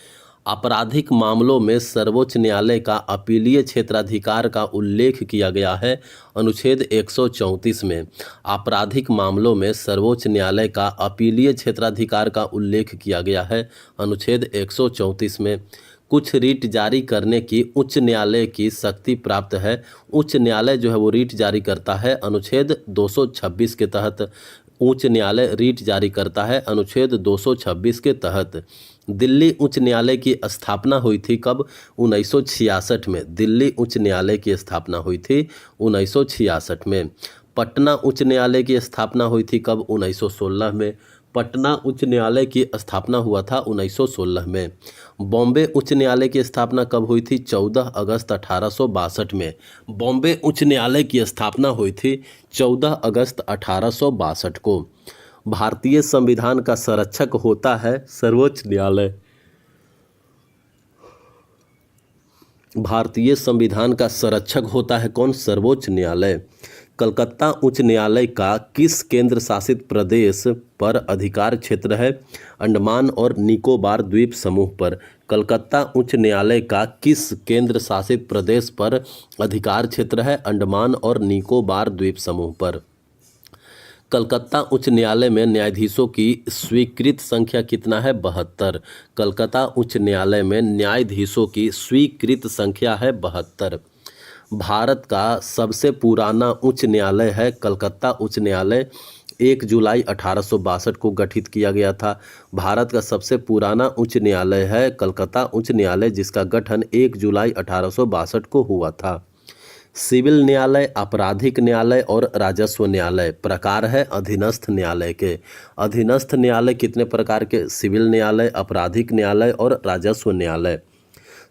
आपराधिक मामलों में सर्वोच्च न्यायालय का अपीलीय क्षेत्राधिकार का उल्लेख किया गया है अनुच्छेद 134 में। आपराधिक मामलों में सर्वोच्च न्यायालय का अपीलीय क्षेत्राधिकार का उल्लेख किया गया है अनुच्छेद 134 में। कुछ रीट जारी करने की उच्च न्यायालय की शक्ति प्राप्त है। उच्च न्यायालय जो है वो रीट जारी करता है अनुच्छेद 226 के तहत। उच्च न्यायालय रीट जारी करता है अनुच्छेद 226 के तहत। दिल्ली उच्च न्यायालय की स्थापना हुई थी कब? 1966 में। दिल्ली उच्च न्यायालय की स्थापना हुई थी 1966 में। पटना उच्च न्यायालय की स्थापना हुई थी कब? 1916 में। पटना उच्च न्यायालय की स्थापना हुआ था 1916 में। बॉम्बे उच्च न्यायालय की स्थापना कब हुई थी? 14 अगस्त 1862 में। बॉम्बे उच्च न्यायालय की स्थापना हुई थी 14 अगस्त 1862 को। भारतीय संविधान का संरक्षक होता है सर्वोच्च न्यायालय। भारतीय संविधान का संरक्षक होता है कौन? सर्वोच्च न्यायालय। कलकत्ता उच्च न्यायालय का किस केंद्र शासित प्रदेश पर अधिकार क्षेत्र है? अंडमान और निकोबार द्वीप समूह पर। कलकत्ता उच्च न्यायालय का किस केंद्र शासित प्रदेश पर अधिकार क्षेत्र है? अंडमान और निकोबार द्वीप समूह पर। कलकत्ता उच्च न्यायालय में न्यायाधीशों की स्वीकृत संख्या कितना है? 72। कलकत्ता उच्च न्यायालय में न्यायाधीशों की स्वीकृत संख्या है 72। भारत का सबसे पुराना उच्च न्यायालय है कलकत्ता उच्च न्यायालय। 1 जुलाई 1862 को गठित किया गया था। भारत का सबसे पुराना उच्च न्यायालय है कलकत्ता उच्च न्यायालय, जिसका गठन 1 जुलाई 1862 को हुआ था। सिविल न्यायालय, आपराधिक न्यायालय और राजस्व न्यायालय प्रकार है अधीनस्थ न्यायालय के। अधीनस्थ न्यायालय कितने प्रकार के? सिविल न्यायालय, आपराधिक न्यायालय और राजस्व न्यायालय।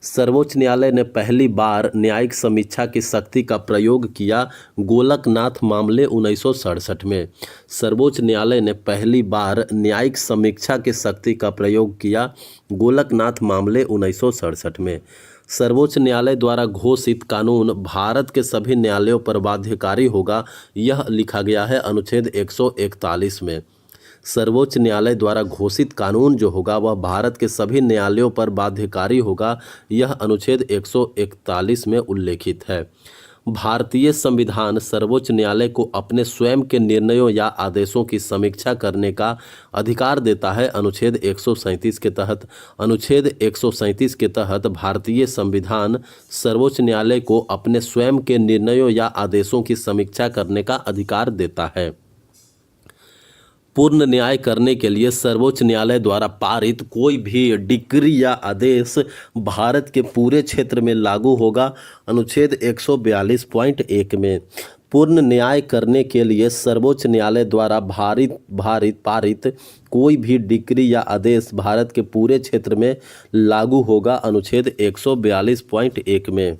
सर्वोच्च न्यायालय ने पहली बार न्यायिक समीक्षा की शक्ति का प्रयोग किया गोलकनाथ मामले 1967 में। सर्वोच्च न्यायालय ने पहली बार न्यायिक समीक्षा की शक्ति का प्रयोग किया गोलकनाथ मामले 1967 में। सर्वोच्च न्यायालय द्वारा घोषित कानून भारत के सभी न्यायालयों पर बाध्यकारी होगा, यह लिखा गया है अनुच्छेद 141 में। सर्वोच्च न्यायालय द्वारा घोषित कानून जो होगा वह भारत के सभी न्यायालयों पर बाध्यकारी होगा, यह अनुच्छेद 141 में उल्लेखित है। भारतीय संविधान सर्वोच्च न्यायालय को अपने स्वयं के निर्णयों या आदेशों की समीक्षा करने का अधिकार देता है। अनुच्छेद 137 के तहत भारतीय संविधान सर्वोच्च न्यायालय को अपने स्वयं के निर्णयों या आदेशों की समीक्षा करने का अधिकार देता है। पूर्ण न्याय करने के लिए सर्वोच्च न्यायालय द्वारा पारित कोई भी डिक्री या आदेश भारत के पूरे क्षेत्र में लागू होगा। अनुच्छेद 142.1 में पूर्ण न्याय करने के लिए सर्वोच्च न्यायालय द्वारा पारित कोई भी डिक्री या आदेश भारत के पूरे क्षेत्र में लागू होगा। अनुच्छेद 142.1 में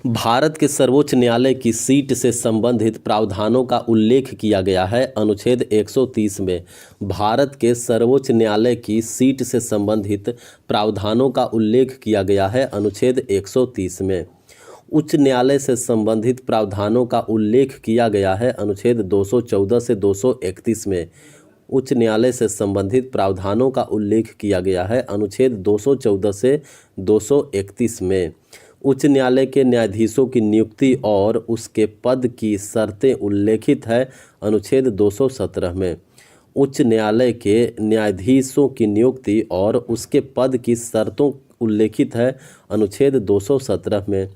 भारत के सर्वोच्च न्यायालय की सीट से संबंधित प्रावधानों का उल्लेख किया गया है। अनुच्छेद 130 में भारत के सर्वोच्च न्यायालय की सीट से संबंधित प्रावधानों का उल्लेख किया गया है। अनुच्छेद 130 में उच्च न्यायालय से संबंधित प्रावधानों का उल्लेख किया गया है। अनुच्छेद 214 से 231 में उच्च न्यायालय से संबंधित प्रावधानों का उल्लेख किया गया है। अनुच्छेद 214 से 231 में उच्च न्यायालय के न्यायाधीशों की नियुक्ति और उसके पद की शर्तें उल्लेखित है। अनुच्छेद 217 में उच्च न्यायालय के न्यायाधीशों की नियुक्ति और उसके पद की शर्तों उल्लेखित है। अनुच्छेद 217 में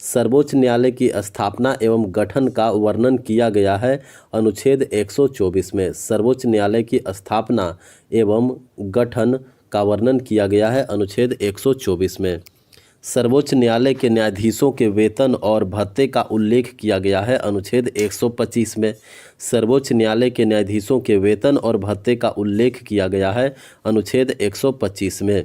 सर्वोच्च न्यायालय की स्थापना एवं गठन का वर्णन किया गया है। अनुच्छेद 124 में सर्वोच्च न्यायालय की स्थापना एवं गठन का वर्णन किया गया है। अनुच्छेद 124 में सर्वोच्च न्यायालय के न्यायाधीशों के वेतन और भत्ते का उल्लेख किया गया है। अनुच्छेद 125 में सर्वोच्च न्यायालय के न्यायाधीशों के वेतन और भत्ते का उल्लेख किया गया है। अनुच्छेद 125 में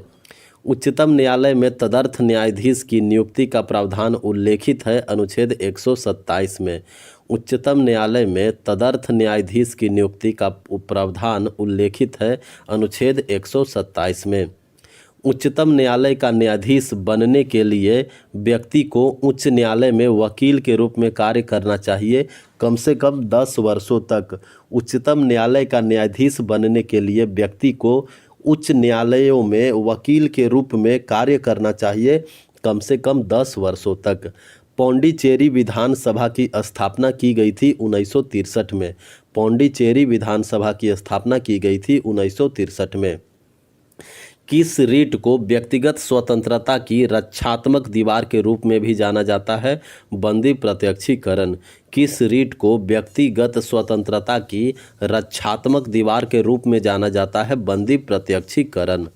उच्चतम न्यायालय में तदर्थ न्यायाधीश की नियुक्ति का प्रावधान उल्लेखित है। अनुच्छेद 127 में उच्चतम न्यायालय में तदर्थ न्यायाधीश की नियुक्ति का प्रावधान उल्लेखित है। अनुच्छेद 127 में उच्चतम न्यायालय का न्यायाधीश बनने के लिए व्यक्ति को उच्च न्यायालय में वकील के रूप में कार्य करना चाहिए कम से कम 10 वर्षों तक। उच्चतम न्यायालय का न्यायाधीश बनने के लिए व्यक्ति को उच्च न्यायालयों में वकील के रूप में कार्य करना चाहिए कम से कम 10 वर्षों तक। पौंडीचेरी विधानसभा की स्थापना की गई थी 1963 में। पौंडीचेरी विधानसभा की स्थापना की गई थी 1963 में। किस रीट को व्यक्तिगत स्वतंत्रता की रक्षात्मक दीवार के रूप में भी जाना जाता है? बंदी प्रत्यक्षीकरण। किस रीट को व्यक्तिगत स्वतंत्रता की रक्षात्मक दीवार के रूप में जाना जाता है? बंदी प्रत्यक्षीकरण।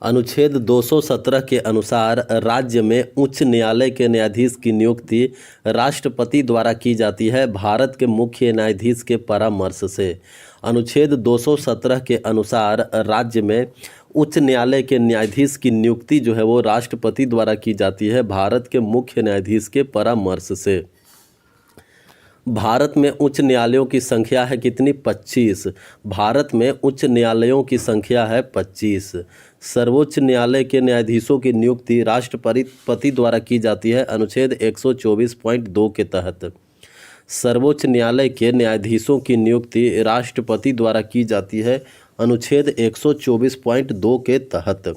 अनुच्छेद 217 के अनुसार राज्य में उच्च न्यायालय के न्यायाधीश की नियुक्ति राष्ट्रपति द्वारा की जाती है भारत के मुख्य न्यायाधीश के परामर्श से। अनुच्छेद 217 के अनुसार राज्य में उच्च न्यायालय के न्यायाधीश की नियुक्ति जो है वो राष्ट्रपति द्वारा की जाती है भारत के मुख्य न्यायाधीश के परामर्श से। भारत में उच्च न्यायालयों की संख्या है कितनी? 25। भारत में उच्च न्यायालयों की संख्या है 25। सर्वोच्च न्यायालय के न्यायाधीशों की नियुक्ति राष्ट्रपति द्वारा की जाती है अनुच्छेद 124.2 के तहत। सर्वोच्च न्यायालय के न्यायाधीशों की नियुक्ति राष्ट्रपति द्वारा की जाती है अनुच्छेद 124.2 के तहत।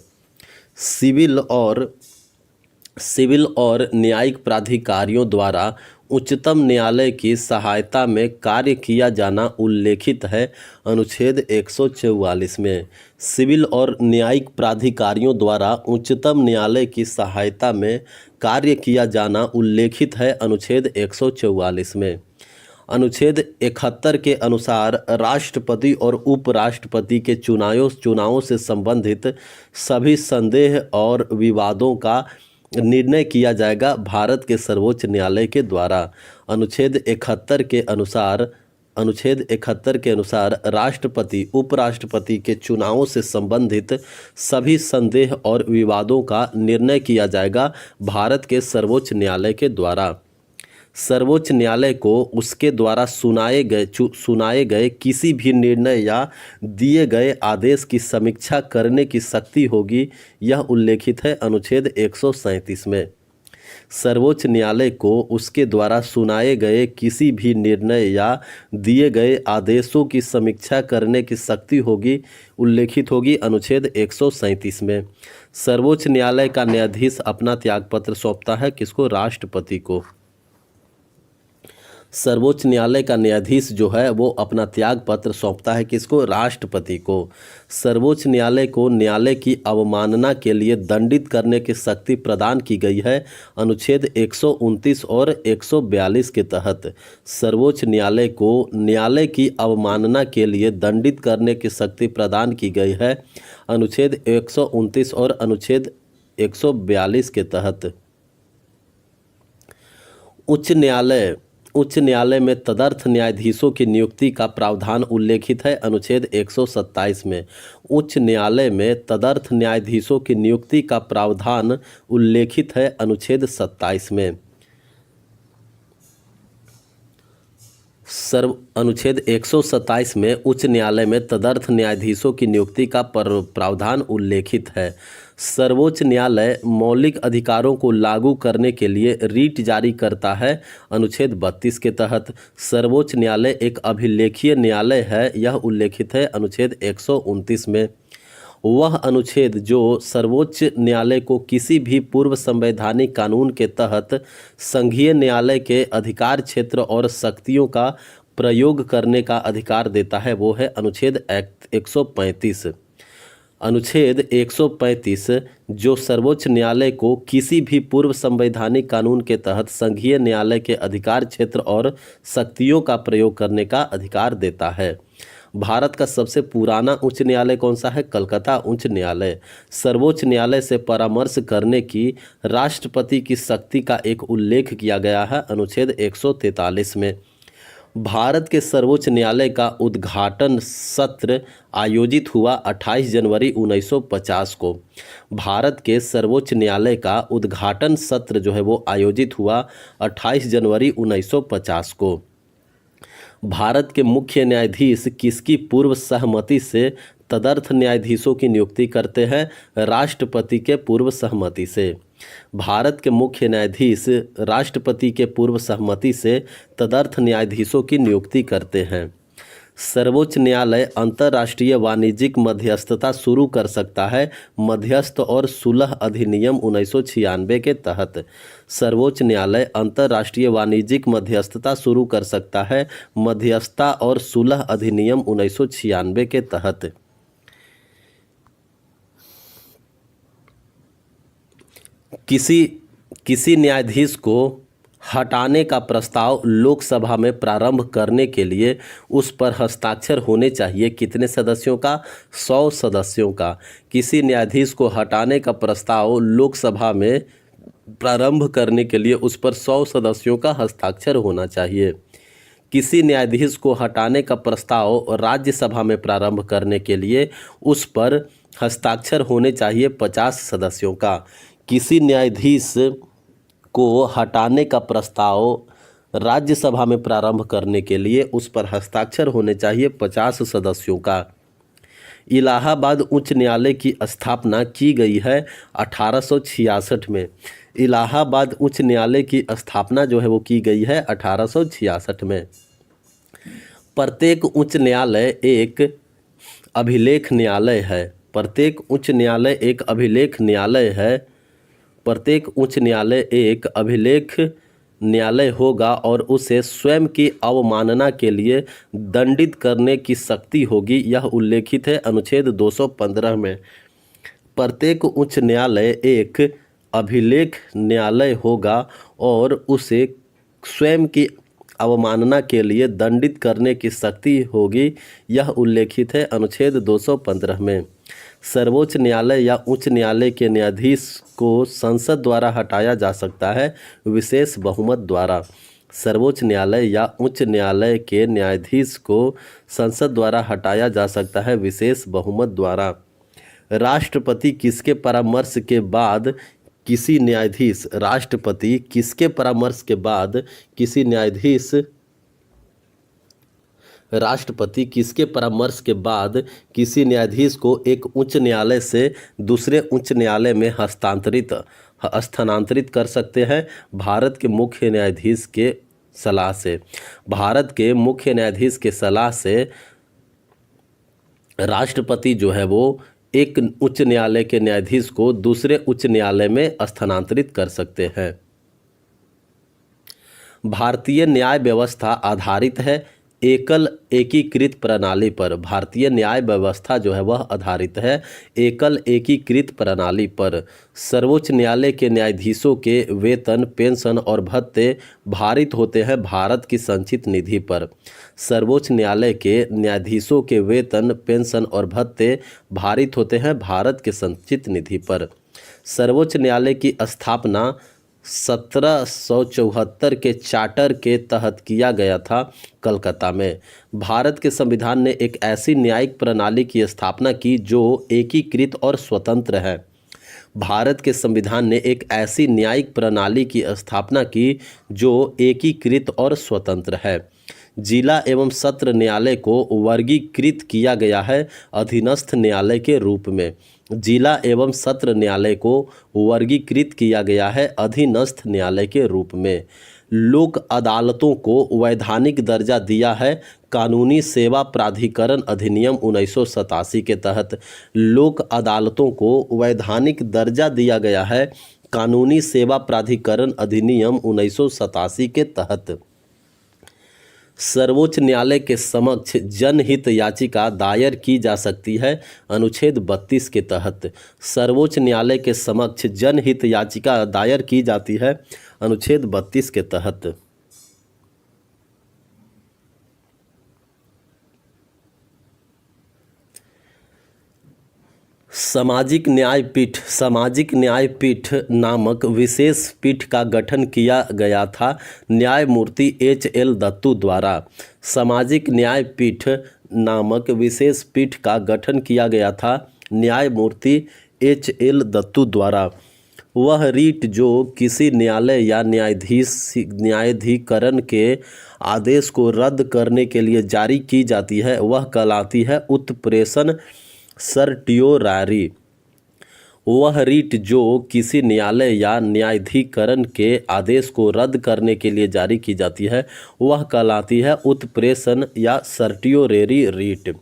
सिविल और न्यायिक प्राधिकारियों द्वारा उच्चतम न्यायालय की सहायता में कार्य किया जाना उल्लेखित है अनुच्छेद 144 में। सिविल और न्यायिक प्राधिकारियों द्वारा उच्चतम न्यायालय की सहायता में कार्य किया जाना उल्लेखित है अनुच्छेद 144 में। अनुच्छेद 71 के अनुसार राष्ट्रपति और उपराष्ट्रपति के चुनावों से संबंधित सभी संदेह और विवादों का निर्णय किया जाएगा भारत के सर्वोच्च न्यायालय के द्वारा। अनुच्छेद 71 के अनुसार राष्ट्रपति उपराष्ट्रपति के चुनावों से संबंधित सभी संदेह और विवादों का निर्णय किया जाएगा भारत के सर्वोच्च न्यायालय के द्वारा। सर्वोच्च न्यायालय को उसके द्वारा सुनाए गए किसी भी निर्णय या दिए गए आदेश की समीक्षा करने की शक्ति होगी, यह उल्लेखित है अनुच्छेद 137 में। सर्वोच्च न्यायालय को उसके द्वारा सुनाए गए किसी भी निर्णय या दिए गए आदेशों की समीक्षा करने की शक्ति होगी, उल्लेखित होगी अनुच्छेद 137 में। सर्वोच्च न्यायालय का न्यायाधीश अपना त्यागपत्र सौंपता है किसको? राष्ट्रपति को। सर्वोच्च न्यायालय का न्यायाधीश जो है वो अपना त्याग पत्र सौंपता है किसको? राष्ट्रपति को। सर्वोच्च न्यायालय को न्यायालय की अवमानना के लिए दंडित करने की शक्ति प्रदान की गई है अनुच्छेद 129 और 142 के तहत। सर्वोच्च न्यायालय को न्यायालय की अवमानना के लिए दंडित करने की शक्ति प्रदान की गई है अनुच्छेद 129 और अनुच्छेद 142 के तहत। उच्च न्यायालय में तदर्थ न्यायाधीशों की नियुक्ति का प्रावधान उल्लेखित है अनुच्छेद 127 में। उच्च न्यायालय में तदर्थ न्यायाधीशों की नियुक्ति का प्रावधान उल्लेखित है अनुच्छेद 27 में। अनुच्छेद 127 में उच्च न्यायालय में तदर्थ न्यायाधीशों की नियुक्ति का प्रावधान उल्लेखित है। सर्वोच्च न्यायालय मौलिक अधिकारों को लागू करने के लिए रीट जारी करता है अनुच्छेद 32 के तहत। सर्वोच्च न्यायालय एक अभिलेखीय न्यायालय है, यह उल्लेखित है अनुच्छेद 129 में। वह अनुच्छेद जो सर्वोच्च न्यायालय को किसी भी पूर्व संवैधानिक कानून के तहत संघीय न्यायालय के अधिकार क्षेत्र और शक्तियों का प्रयोग करने का अधिकार देता है वो है अनुच्छेद 135। अनुच्छेद 135 जो सर्वोच्च न्यायालय को किसी भी पूर्व संवैधानिक कानून के तहत संघीय न्यायालय के अधिकार क्षेत्र और शक्तियों का प्रयोग करने का अधिकार देता है। भारत का सबसे पुराना उच्च न्यायालय कौन सा है? कलकत्ता उच्च न्यायालय। सर्वोच्च न्यायालय से परामर्श करने की राष्ट्रपति की शक्ति का एक उल्लेख किया गया है अनुच्छेद 143 में। भारत के सर्वोच्च न्यायालय का उद्घाटन सत्र आयोजित हुआ 28 जनवरी 1950 को। भारत के सर्वोच्च न्यायालय का उद्घाटन सत्र जो है वो आयोजित हुआ 28 जनवरी 1950 को। भारत के मुख्य न्यायाधीश किसकी पूर्व सहमति से तदर्थ न्यायाधीशों की नियुक्ति करते हैं? राष्ट्रपति के पूर्व सहमति से। भारत के मुख्य न्यायाधीश राष्ट्रपति के पूर्व सहमति से तदर्थ न्यायाधीशों की नियुक्ति करते हैं। सर्वोच्च न्यायालय अंतर्राष्ट्रीय वाणिज्यिक मध्यस्थता शुरू कर सकता है मध्यस्थ और सुलह अधिनियम 1996 के तहत। सर्वोच्च न्यायालय अंतर्राष्ट्रीय वाणिज्यिक मध्यस्थता शुरू कर सकता है मध्यस्थता और सुलह अधिनियम 1996 के तहत। किसी न्यायाधीश को हटाने का प्रस्ताव लोकसभा में प्रारंभ करने के लिए उस पर हस्ताक्षर होने चाहिए कितने सदस्यों का? 100 सदस्यों का। किसी न्यायाधीश को हटाने का प्रस्ताव लोकसभा में प्रारंभ करने के लिए उस पर 100 सदस्यों का हस्ताक्षर होना चाहिए। किसी न्यायाधीश को हटाने का प्रस्ताव राज्यसभा में प्रारंभ करने के लिए उस पर हस्ताक्षर होने चाहिए 50 सदस्यों का। किसी न्यायाधीश को हटाने का प्रस्ताव राज्यसभा में प्रारंभ करने के लिए उस पर हस्ताक्षर होने चाहिए 50 सदस्यों का। इलाहाबाद उच्च न्यायालय की स्थापना की गई है 1866 में। इलाहाबाद उच्च न्यायालय की स्थापना जो है वो की गई है 1866 में। प्रत्येक उच्च न्यायालय एक अभिलेख न्यायालय है। प्रत्येक उच्च न्यायालय एक अभिलेख न्यायालय है। प्रत्येक उच्च न्यायालय एक अभिलेख न्यायालय होगा और उसे स्वयं की अवमानना के लिए दंडित करने की शक्ति होगी, यह उल्लेखित है अनुच्छेद 215 में। प्रत्येक उच्च न्यायालय एक अभिलेख न्यायालय होगा और उसे स्वयं की अवमानना के लिए दंडित करने की शक्ति होगी, यह उल्लेखित है अनुच्छेद 215 में। सर्वोच्च न्यायालय या उच्च न्यायालय के न्यायाधीश को संसद द्वारा हटाया जा सकता है विशेष बहुमत द्वारा। सर्वोच्च न्यायालय या उच्च न्यायालय के न्यायाधीश को संसद द्वारा हटाया जा सकता है विशेष बहुमत द्वारा। राष्ट्रपति किसके परामर्श के बाद किसी न्यायाधीश राष्ट्रपति किसके परामर्श के बाद किसी न्यायाधीश राष्ट्रपति किसके परामर्श के बाद किसी न्यायाधीश को एक उच्च न्यायालय से दूसरे उच्च न्यायालय में स्थानांतरित कर सकते हैं? भारत के मुख्य न्यायाधीश के सलाह से। भारत के मुख्य न्यायाधीश के सलाह से राष्ट्रपति जो है वो एक उच्च न्यायालय के न्यायाधीश को दूसरे उच्च न्यायालय में स्थानांतरित कर सकते हैं। भारतीय न्याय व्यवस्था आधारित है एकल एकीकृत प्रणाली पर। भारतीय न्याय व्यवस्था जो है वह आधारित है एकल एकीकृत प्रणाली पर। सर्वोच्च न्यायालय के न्यायाधीशों के वेतन, पेंशन और भत्ते भारित होते हैं भारत की संचित निधि पर। सर्वोच्च न्यायालय के न्यायाधीशों के वेतन, पेंशन और भत्ते भारित होते हैं भारत के संचित निधि पर। सर्वोच्च न्यायालय की स्थापना 1774 के चार्टर के तहत किया गया था कलकत्ता में। भारत के संविधान ने एक ऐसी न्यायिक प्रणाली की स्थापना की जो एकीकृत और स्वतंत्र है। भारत के संविधान ने एक ऐसी न्यायिक प्रणाली की स्थापना की जो एकीकृत और स्वतंत्र है। जिला एवं सत्र न्यायालय को वर्गीकृत किया गया है अधीनस्थ न्यायालय के रूप में। जिला एवं सत्र न्यायालय को वर्गीकृत किया गया है अधीनस्थ न्यायालय के रूप में। लोक अदालतों को वैधानिक दर्जा दिया है कानूनी सेवा प्राधिकरण अधिनियम 1987 के तहत। लोक अदालतों को वैधानिक दर्जा दिया गया है कानूनी सेवा प्राधिकरण अधिनियम 1987 के तहत। सर्वोच्च न्यायालय के समक्ष जनहित याचिका दायर की जा सकती है अनुच्छेद 32 के तहत। सर्वोच्च न्यायालय के समक्ष जनहित याचिका दायर की जाती है अनुच्छेद 32 के तहत। सामाजिक न्यायपीठ नामक विशेष पीठ का गठन किया गया था न्यायमूर्ति H.L. दत्तू द्वारा। सामाजिक न्यायपीठ नामक विशेष पीठ का गठन किया गया था न्यायमूर्ति H.L. दत्तू द्वारा। वह रीट जो किसी न्यायालय या न्यायाधिकरण के आदेश को रद्द करने के लिए जारी की जाती है वह कहलाती है उत्प्रेषण सर्टियोरारी। वह रीट जो किसी न्यायालय या न्यायाधिकरण के आदेश को रद्द करने के लिए जारी की जाती है वह कहलाती है उत्प्रेषण या सर्टियोरेरी रीट।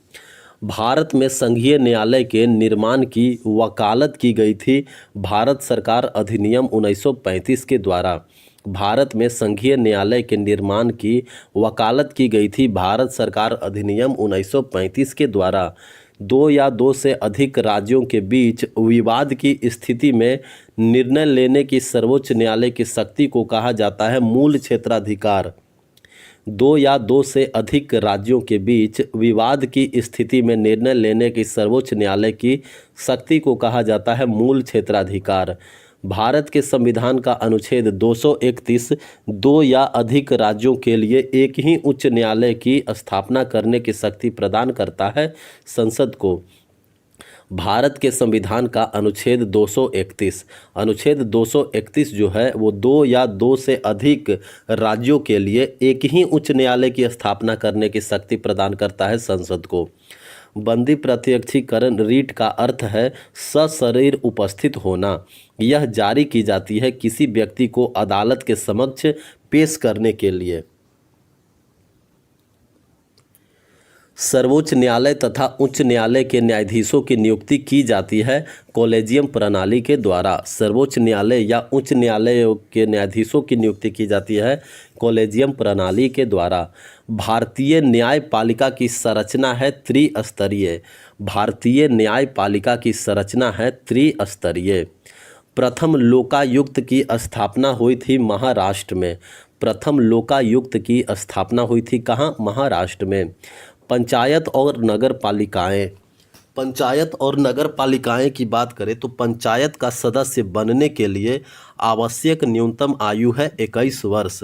भारत में संघीय न्यायालय के निर्माण की वकालत की गई थी भारत सरकार अधिनियम 1935 के द्वारा। भारत में संघीय न्यायालय के निर्माण की वकालत की गई थी भारत सरकार अधिनियम 1935 के द्वारा। दो या दो से अधिक राज्यों के बीच विवाद की स्थिति में निर्णय लेने की सर्वोच्च न्यायालय की शक्ति को कहा जाता है मूल क्षेत्राधिकार। दो या दो से अधिक राज्यों के बीच विवाद की स्थिति में निर्णय लेने की सर्वोच्च न्यायालय की शक्ति को कहा जाता है मूल क्षेत्राधिकार। भारत के संविधान का अनुच्छेद 231 दो या अधिक राज्यों के लिए एक ही उच्च न्यायालय की स्थापना करने की शक्ति प्रदान करता है संसद को। भारत के संविधान का अनुच्छेद 231 जो है वो दो या दो से अधिक राज्यों के लिए एक ही उच्च न्यायालय की स्थापना करने की शक्ति प्रदान करता है संसद को। बंदी प्रत्यक्षीकरण रीट का अर्थ है सशरीर उपस्थित होना। यह जारी की जाती है किसी व्यक्ति को अदालत के समक्ष पेश करने के लिए। सर्वोच्च न्यायालय तथा उच्च न्यायालय के न्यायाधीशों की नियुक्ति की जाती है कॉलेजियम प्रणाली के द्वारा। सर्वोच्च न्यायालय या उच्च न्यायालय के न्यायाधीशों की नियुक्ति की जाती है कॉलेजियम प्रणाली के द्वारा। भारतीय न्यायपालिका की संरचना है त्रिस्तरीय। भारतीय न्यायपालिका की संरचना है त्रिस्तरीय। प्रथम लोकायुक्त की स्थापना हुई थी महाराष्ट्र में। प्रथम लोकायुक्त की स्थापना हुई थी कहाँ? महाराष्ट्र में। पंचायत और नगर पालिकाएँ पंचायत और नगर पालिकाएं की बात करें तो पंचायत का सदस्य बनने के लिए आवश्यक न्यूनतम आयु है 21 वर्ष।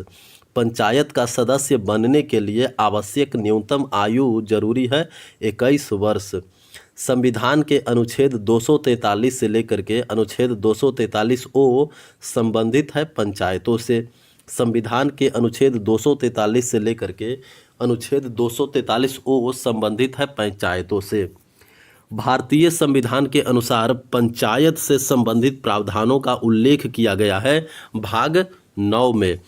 पंचायत का सदस्य बनने के लिए आवश्यक न्यूनतम आयु जरूरी है 21 वर्ष। संविधान के अनुच्छेद 243 से लेकर के अनुच्छेद 243 ओ संबंधित है पंचायतों से। संविधान के अनुच्छेद 243 से लेकर के अनुच्छेद 243 ओ संबंधित है पंचायतों से। भारतीय संविधान के अनुसार पंचायत से संबंधित प्रावधानों का उल्लेख किया गया है भाग 9 में।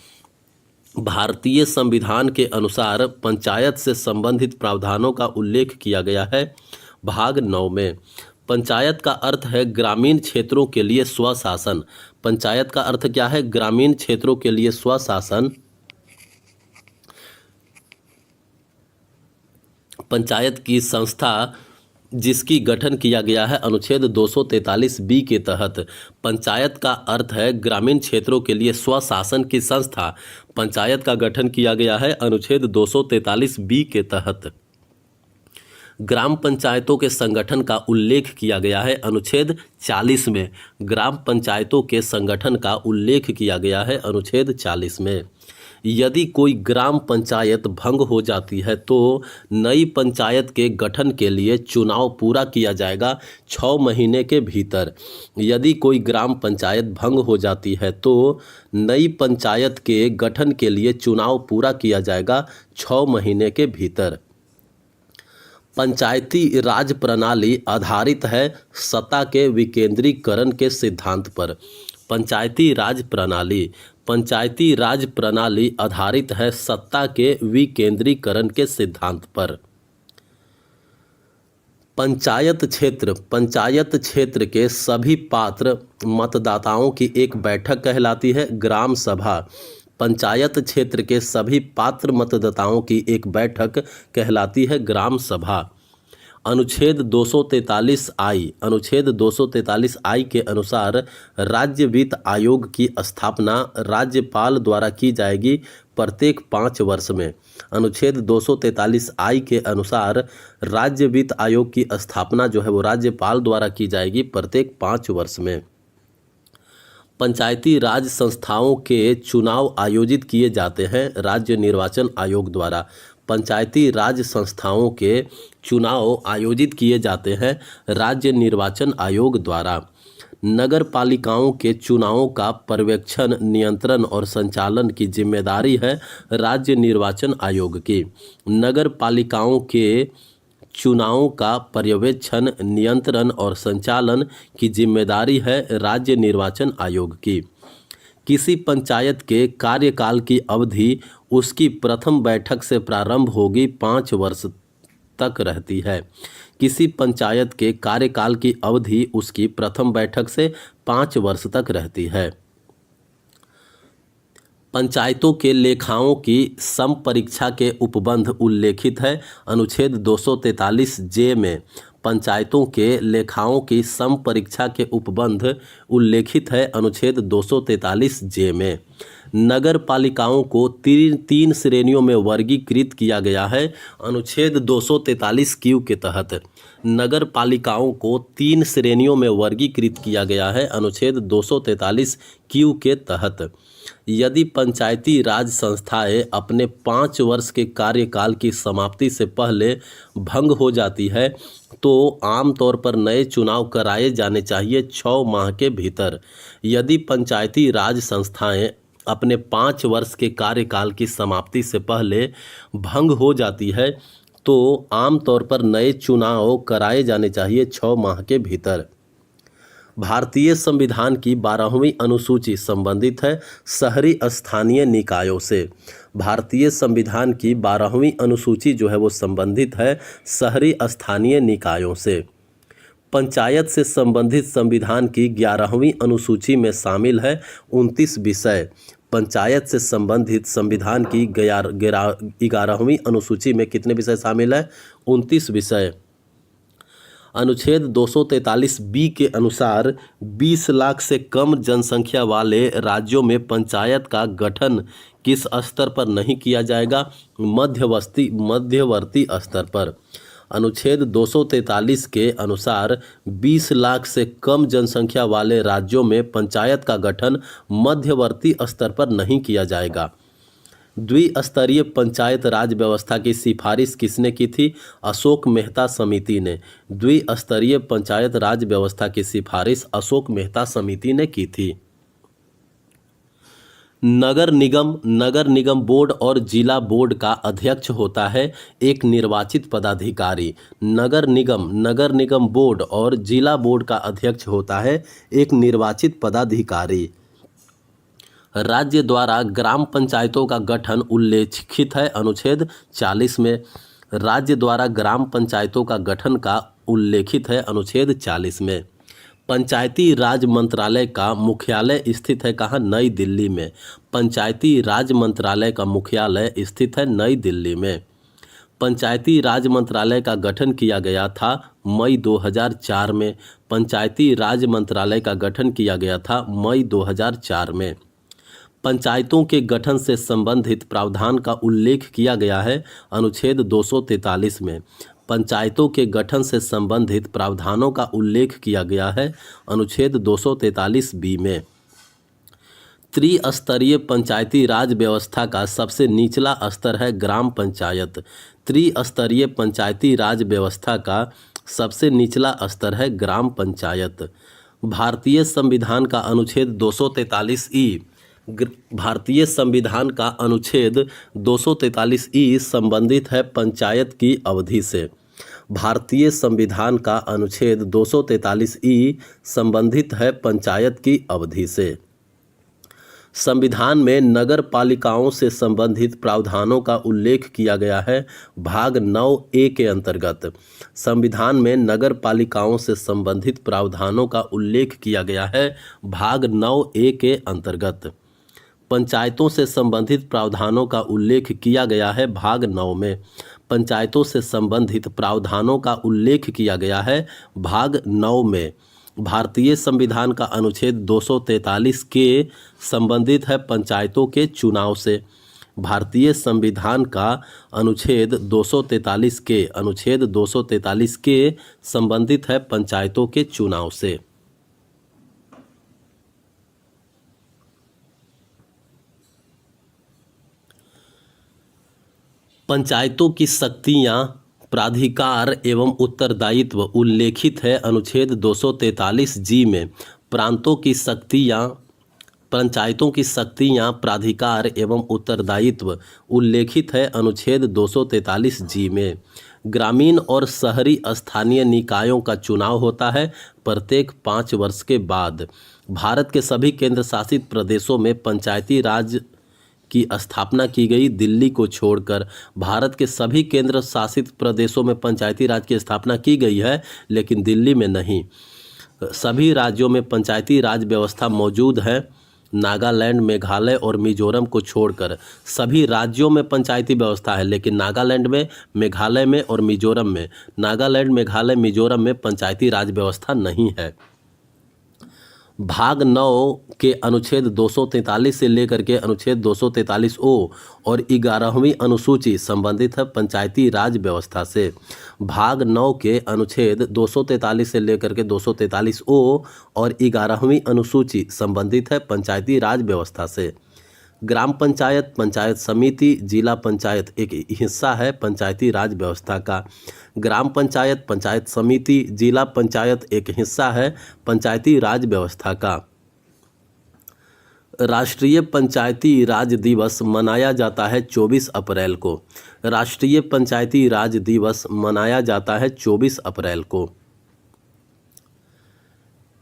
भारतीय संविधान के अनुसार पंचायत से संबंधित प्रावधानों का उल्लेख किया गया है भाग 9 में। पंचायत का अर्थ है ग्रामीण क्षेत्रों के लिए स्वशासन। पंचायत का अर्थ क्या है? ग्रामीण क्षेत्रों के लिए स्वशासन। पंचायत की संस्था जिसकी गठन किया गया है अनुच्छेद 243 बी के तहत। पंचायत का अर्थ है ग्रामीण क्षेत्रों के लिए स्वशासन की संस्था। पंचायत का गठन किया गया है अनुच्छेद 243 बी के तहत। ग्राम पंचायतों के संगठन का उल्लेख किया गया है अनुच्छेद 40 में। ग्राम पंचायतों के संगठन का उल्लेख किया गया है अनुच्छेद 40 में। यदि कोई ग्राम पंचायत भंग हो जाती है तो नई पंचायत के गठन के लिए चुनाव पूरा किया जाएगा 6 महीने के भीतर। यदि कोई ग्राम पंचायत भंग हो जाती है तो नई पंचायत के गठन के लिए चुनाव पूरा किया जाएगा 6 महीने के भीतर। पंचायती राज प्रणाली आधारित है सत्ता के विकेंद्रीकरण के सिद्धांत पर। पंचायती राज प्रणाली आधारित है सत्ता के विकेंद्रीकरण के सिद्धांत पर। पंचायत क्षेत्र के सभी पात्र मतदाताओं की एक बैठक कहलाती है ग्राम सभा। पंचायत क्षेत्र के सभी पात्र मतदाताओं की एक बैठक कहलाती है ग्राम सभा। अनुच्छेद 243 आई के अनुसार राज्य वित्त आयोग की स्थापना राज्यपाल द्वारा की जाएगी प्रत्येक 5 वर्ष में। अनुच्छेद 243 आई के अनुसार राज्य वित्त आयोग की स्थापना जो है वो राज्यपाल द्वारा की जाएगी प्रत्येक 5 वर्ष में। पंचायती राज संस्थाओं के चुनाव आयोजित किए जाते हैं राज्य निर्वाचन आयोग द्वारा। पंचायती राज संस्थाओं के चुनाव आयोजित किए जाते हैं राज्य निर्वाचन आयोग द्वारा। नगर पालिकाओं के चुनावों का पर्यवेक्षण, नियंत्रण और संचालन की जिम्मेदारी है राज्य निर्वाचन आयोग की। नगर पालिकाओं के चुनावों का पर्यवेक्षण, नियंत्रण और संचालन की जिम्मेदारी है राज्य निर्वाचन आयोग की। किसी पंचायत के कार्यकाल की अवधि उसकी प्रथम बैठक से प्रारंभ होगी 5 वर्ष तक रहती है। किसी पंचायत के कार्यकाल की अवधि उसकी प्रथम बैठक से 5 वर्ष तक रहती है। पंचायतों के लेखाओं की समपरीक्षा के उपबंध उल्लेखित है अनुच्छेद 243 जे में। पंचायतों के लेखाओं की समपरीक्षा के उपबंध उल्लेखित है अनुच्छेद 243 जे में। नगर पालिकाओं को 3 श्रेणियों में वर्गीकृत किया गया है अनुच्छेद 243 क्यू के तहत। नगर पालिकाओं को 3 श्रेणियों में वर्गीकृत किया गया है अनुच्छेद 243 क्यू के तहत। यदि पंचायती राज संस्थाएं अपने 5 वर्ष के कार्यकाल की समाप्ति से पहले भंग हो जाती है तो आमतौर पर नए चुनाव कराए जाने चाहिए 6 माह के भीतर। यदि पंचायती राज संस्थाएं अपने 5 वर्ष के कार्यकाल की समाप्ति से पहले भंग हो जाती है तो आमतौर पर नए चुनाव कराए जाने चाहिए 6 माह के भीतर। भारतीय संविधान की 12वीं अनुसूची संबंधित है शहरी स्थानीय निकायों से। भारतीय संविधान की 12वीं अनुसूची जो है वो संबंधित है शहरी स्थानीय निकायों से। पंचायत से संबंधित संविधान की 11वीं अनुसूची में शामिल है 29 विषय। पंचायत से संबंधित संविधान की 11वीं अनुसूची में कितने विषय शामिल है? 29 विषय। अनुच्छेद 243 बी के अनुसार 20 लाख से कम जनसंख्या वाले राज्यों में पंचायत का गठन किस स्तर पर नहीं किया जाएगा? मध्यवर्ती स्तर पर। अनुच्छेद 243 के अनुसार 20 लाख से कम जनसंख्या वाले राज्यों में पंचायत का गठन मध्यवर्ती स्तर पर नहीं किया जाएगा। द्विस्तरीय पंचायत राज व्यवस्था की सिफारिश किसने की थी? अशोक मेहता समिति ने। द्विस्तरीय पंचायत राज व्यवस्था की सिफारिश अशोक मेहता समिति ने की थी। नगर निगम बोर्ड और जिला बोर्ड का अध्यक्ष होता है एक निर्वाचित पदाधिकारी। नगर निगम बोर्ड और जिला बोर्ड का अध्यक्ष होता है एक निर्वाचित पदाधिकारी। राज्य द्वारा ग्राम पंचायतों का गठन उल्लेखित है अनुच्छेद 40 में। राज्य द्वारा ग्राम पंचायतों का गठन का उल्लेखित है अनुच्छेद 40 में। पंचायती राज मंत्रालय का मुख्यालय स्थित है कहाँ? नई दिल्ली में। पंचायती राज मंत्रालय का मुख्यालय स्थित है नई दिल्ली में। पंचायती राज मंत्रालय का गठन किया गया था मई 2004 में। पंचायती राज मंत्रालय का गठन किया गया था मई 2004 में। पंचायतों के गठन से संबंधित प्रावधान का उल्लेख किया गया है अनुच्छेद 243 में। पंचायतों के गठन से संबंधित प्रावधानों का उल्लेख किया गया है अनुच्छेद 243 बी में। त्रिस्तरीय पंचायती राज व्यवस्था का सबसे निचला स्तर है ग्राम पंचायत। त्रिस्तरीय पंचायती राज व्यवस्था का सबसे निचला स्तर है ग्राम पंचायत। भारतीय संविधान का अनुच्छेद 243 ई भारतीय संविधान का अनुच्छेद 243 ई संबंधित है पंचायत की अवधि से। भारतीय संविधान का अनुच्छेद 243 ई संबंधित है पंचायत की अवधि से। संविधान में नगर पालिकाओं से संबंधित प्रावधानों का उल्लेख किया गया है भाग 9A के अंतर्गत। संविधान में नगर पालिकाओं से संबंधित प्रावधानों का उल्लेख किया गया है भाग 9A के अंतर्गत। पंचायतों से संबंधित प्रावधानों का उल्लेख किया गया है भाग 9 में। पंचायतों से संबंधित प्रावधानों का उल्लेख किया गया है भाग 9 में। भारतीय संविधान का अनुच्छेद 243 के संबंधित है पंचायतों के चुनाव से। भारतीय संविधान का अनुच्छेद 243 के संबंधित है पंचायतों के चुनाव से। पंचायतों की शक्तियां, प्राधिकार एवं उत्तरदायित्व उल्लेखित है अनुच्छेद 243 जी में। पंचायतों की शक्तियां, प्राधिकार एवं उत्तरदायित्व उल्लेखित है अनुच्छेद 243 जी में। ग्रामीण और शहरी स्थानीय निकायों का चुनाव होता है प्रत्येक 5 वर्ष के बाद। भारत के सभी केंद्र शासित प्रदेशों में पंचायती राज की स्थापना की गई। दिल्ली को छोड़कर भारत के सभी केंद्र शासित प्रदेशों में पंचायती राज की स्थापना की गई है, लेकिन दिल्ली में नहीं। सभी राज्यों में पंचायती राज व्यवस्था मौजूद है। नागालैंड, मेघालय और मिजोरम को छोड़कर सभी राज्यों में पंचायती व्यवस्था है, लेकिन नागालैंड में, मेघालय में और मिजोरम में, नागालैंड, मेघालय, मिजोरम में पंचायती राज व्यवस्था नहीं है। भाग 9 के अनुच्छेद 243 से लेकर के अनुच्छेद 243 ओ और 11वीं अनुसूची संबंधित है पंचायती राज व्यवस्था से। भाग 9 के अनुच्छेद 243 से लेकर के 243 ओ और 11वीं अनुसूची संबंधित है पंचायती राज व्यवस्था से। ग्राम पंचायत, पंचायत समिति, जिला पंचायत एक हिस्सा है पंचायती राज व्यवस्था का। ग्राम पंचायत, पंचायत समिति, जिला पंचायत एक हिस्सा है पंचायती राज व्यवस्था का। राष्ट्रीय पंचायती राज दिवस मनाया जाता है 24 अप्रैल को। राष्ट्रीय पंचायती राज दिवस मनाया जाता है 24 अप्रैल को।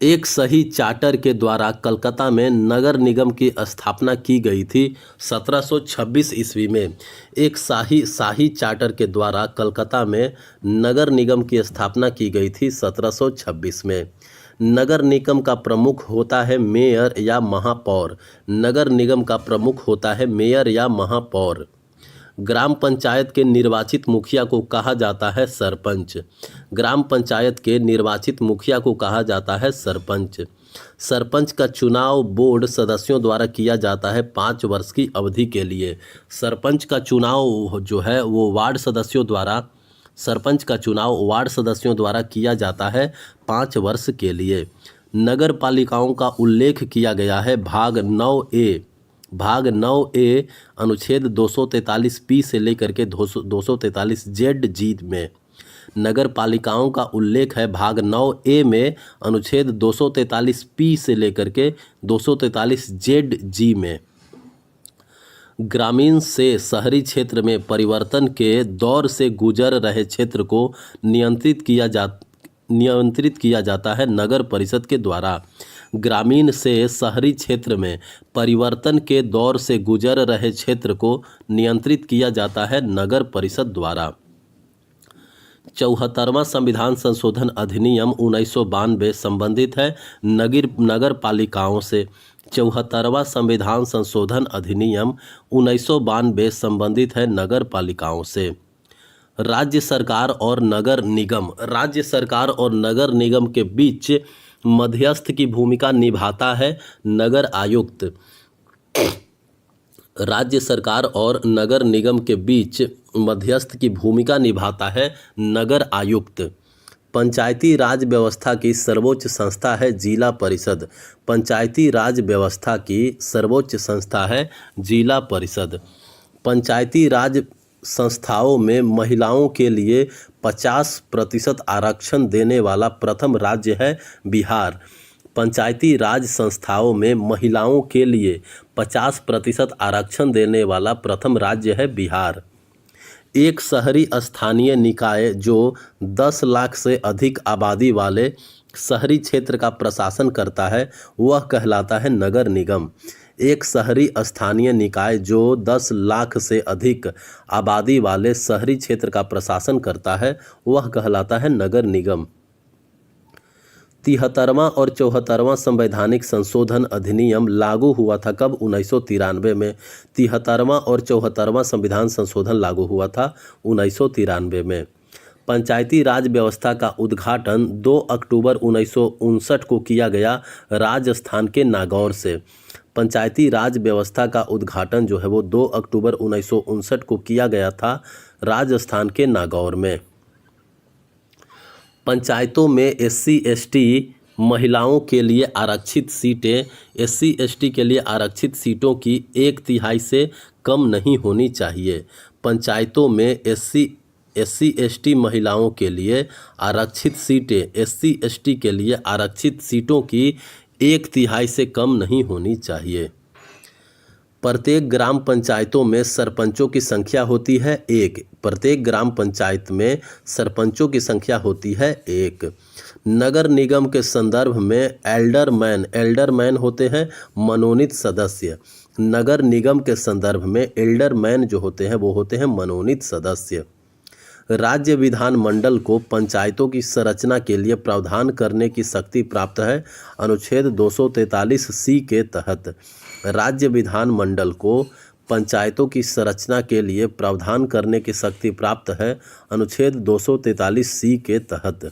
एक सही चार्टर के द्वारा कलकत्ता में नगर निगम की स्थापना की गई थी 1726 ईस्वी में। एक शाही चार्टर के द्वारा कलकत्ता में नगर निगम की स्थापना की गई थी 1726 में। नगर निगम का प्रमुख होता है मेयर या महापौर। नगर निगम का प्रमुख होता है मेयर या महापौर। ग्राम पंचायत के निर्वाचित मुखिया को कहा जाता है सरपंच। ग्राम पंचायत के निर्वाचित मुखिया को कहा जाता है सरपंच। सरपंच का चुनाव बोर्ड सदस्यों द्वारा किया जाता है 5 वर्ष की अवधि के लिए। सरपंच का चुनाव जो है वो वार्ड सदस्यों द्वारा सरपंच का चुनाव वार्ड सदस्यों द्वारा किया जाता है 5 वर्ष के लिए। नगर पालिकाओं का उल्लेख किया गया है भाग 9A अनुच्छेद 243 से लेकर के 243 जी में। नगर पालिकाओं का उल्लेख है भाग 9A में अनुच्छेद 243 से लेकर के 243 जी में। ग्रामीण से शहरी क्षेत्र में परिवर्तन के दौर से गुजर रहे क्षेत्र को नियंत्रित किया जाता है नगर परिषद के द्वारा। ग्रामीण से शहरी क्षेत्र में परिवर्तन के दौर से गुजर रहे क्षेत्र को नियंत्रित किया जाता है नगर परिषद द्वारा। 74वां संविधान संशोधन अधिनियम 1992 संबंधित है नगर पालिकाओं से। 74वां संविधान संशोधन अधिनियम 1992 संबंधित है नगर पालिकाओं से। राज्य सरकार और नगर निगम के बीच मध्यस्थ की भूमिका निभाता है नगर आयुक्त। राज्य सरकार और नगर निगम के बीच मध्यस्थ की भूमिका निभाता है नगर आयुक्त। पंचायती राज व्यवस्था की सर्वोच्च संस्था है जिला परिषद। पंचायती राज व्यवस्था की सर्वोच्च संस्था है जिला परिषद। पंचायती राज संस्थाओं में महिलाओं के लिए 50% आरक्षण देने वाला प्रथम राज्य है बिहार। पंचायती राज संस्थाओं में महिलाओं के लिए 50% आरक्षण देने वाला प्रथम राज्य है बिहार। एक शहरी स्थानीय निकाय जो 10 लाख से अधिक आबादी वाले शहरी क्षेत्र का प्रशासन करता है वह कहलाता है नगर निगम। एक शहरी स्थानीय निकाय जो 10 लाख से अधिक आबादी वाले शहरी क्षेत्र का प्रशासन करता है वह कहलाता है नगर निगम। 73वां और 74वां संवैधानिक संशोधन अधिनियम लागू हुआ था कब? 1993 में। 73वां और 74वां संविधान संशोधन लागू हुआ था 1993 में। पंचायती राज व्यवस्था का उद्घाटन 2 अक्टूबर 1959 को किया गया राजस्थान के नागौर से। पंचायती राज व्यवस्था का उद्घाटन जो है वो 2 अक्टूबर 1959 को किया गया था राजस्थान के नागौर में। पंचायतों में SC/ST महिलाओं के लिए आरक्षित सीटें SC/ST के लिए आरक्षित सीटों की 1/3 से कम नहीं होनी चाहिए। पंचायतों में SC/ST महिलाओं के लिए आरक्षित सीटें SC/ST के लिए आरक्षित सीटों की 1/3 से कम नहीं होनी चाहिए। प्रत्येक ग्राम पंचायतों में सरपंचों की संख्या होती है 1। प्रत्येक ग्राम पंचायत में सरपंचों की संख्या होती है 1। नगर निगम के संदर्भ में एल्डरमैन होते हैं मनोनीत सदस्य। नगर निगम के संदर्भ में एल्डरमैन जो होते हैं वो होते हैं मनोनीत सदस्य। राज्य विधानमंडल को पंचायतों की संरचना के लिए प्रावधान करने की शक्ति प्राप्त है अनुच्छेद 243C के तहत। राज्य विधानमंडल को पंचायतों की संरचना के लिए प्रावधान करने की शक्ति प्राप्त है अनुच्छेद 243C के तहत।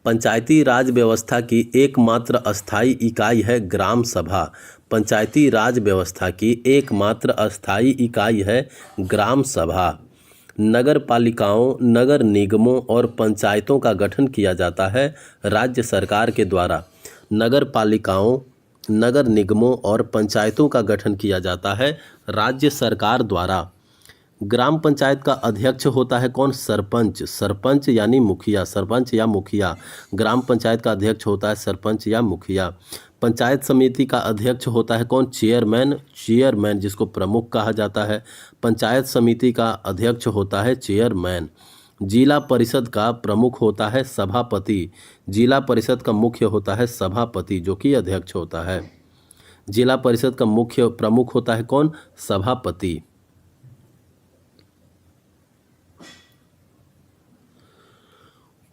पंचायती राज व्यवस्था की एकमात्र अस्थायी इकाई है ग्राम सभा। पंचायती राज व्यवस्था की एकमात्र अस्थायी इकाई है ग्राम सभा। नगर पालिकाओं, नगर निगमों और पंचायतों का गठन किया जाता है राज्य सरकार के द्वारा। नगर पालिकाओं, नगर निगमों और पंचायतों का गठन किया जाता है राज्य सरकार द्वारा। ग्राम पंचायत का अध्यक्ष होता है कौन? सरपंच यानी मुखिया, सरपंच या मुखिया। ग्राम पंचायत का अध्यक्ष होता है सरपंच या मुखिया। पंचायत समिति का अध्यक्ष होता है कौन? चेयरमैन जिसको प्रमुख कहा जाता है। पंचायत समिति का अध्यक्ष होता है चेयरमैन। जिला परिषद का प्रमुख होता है सभापति। जिला परिषद का मुख्य होता है सभापति जो कि अध्यक्ष होता है। जिला परिषद का मुख्य प्रमुख होता है कौन? सभापति।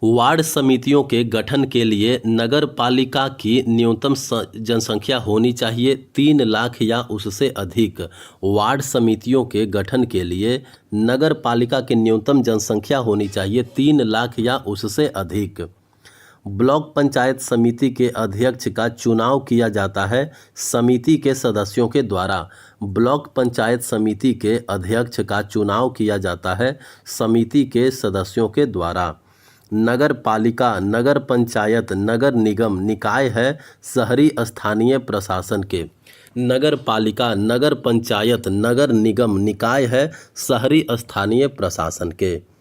वार्ड समितियों के गठन के लिए नगर पालिका की न्यूनतम जनसंख्या होनी चाहिए 3 लाख या उससे अधिक। वार्ड समितियों के गठन के लिए नगर पालिका की न्यूनतम जनसंख्या होनी चाहिए 3 लाख या उससे अधिक। ब्लॉक पंचायत समिति के अध्यक्ष का चुनाव किया जाता है समिति के सदस्यों के द्वारा। ब्लॉक पंचायत समिति के अध्यक्ष का चुनाव किया जाता है समिति के सदस्यों के द्वारा। नगर पालिका, नगर पंचायत, नगर निगम निकाय है शहरी स्थानीय प्रशासन के। नगर पालिका, नगर पंचायत, नगर निगम निकाय है शहरी स्थानीय प्रशासन के।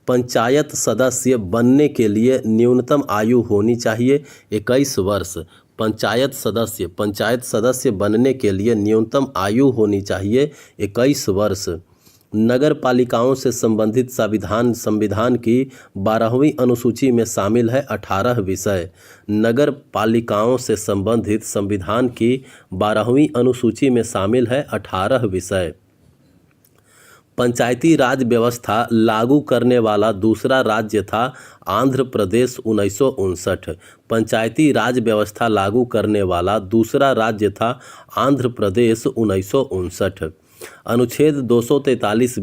पंचायत सदस्य बनने के लिए न्यूनतम आयु होनी चाहिए 21 वर्ष। पंचायत सदस्य बनने के लिए न्यूनतम आयु होनी चाहिए 21 वर्ष। नगर पालिकाओं से संबंधित संविधान की 12वीं अनुसूची में शामिल है 18 विषय। नगर पालिकाओं से संबंधित संविधान की 12वीं अनुसूची में शामिल है 18 विषय। पंचायती राज व्यवस्था लागू करने वाला दूसरा राज्य था आंध्र प्रदेश 1959। पंचायती राज व्यवस्था लागू करने वाला दूसरा राज्य था आंध्र प्रदेश 1959। अनुच्छेद 243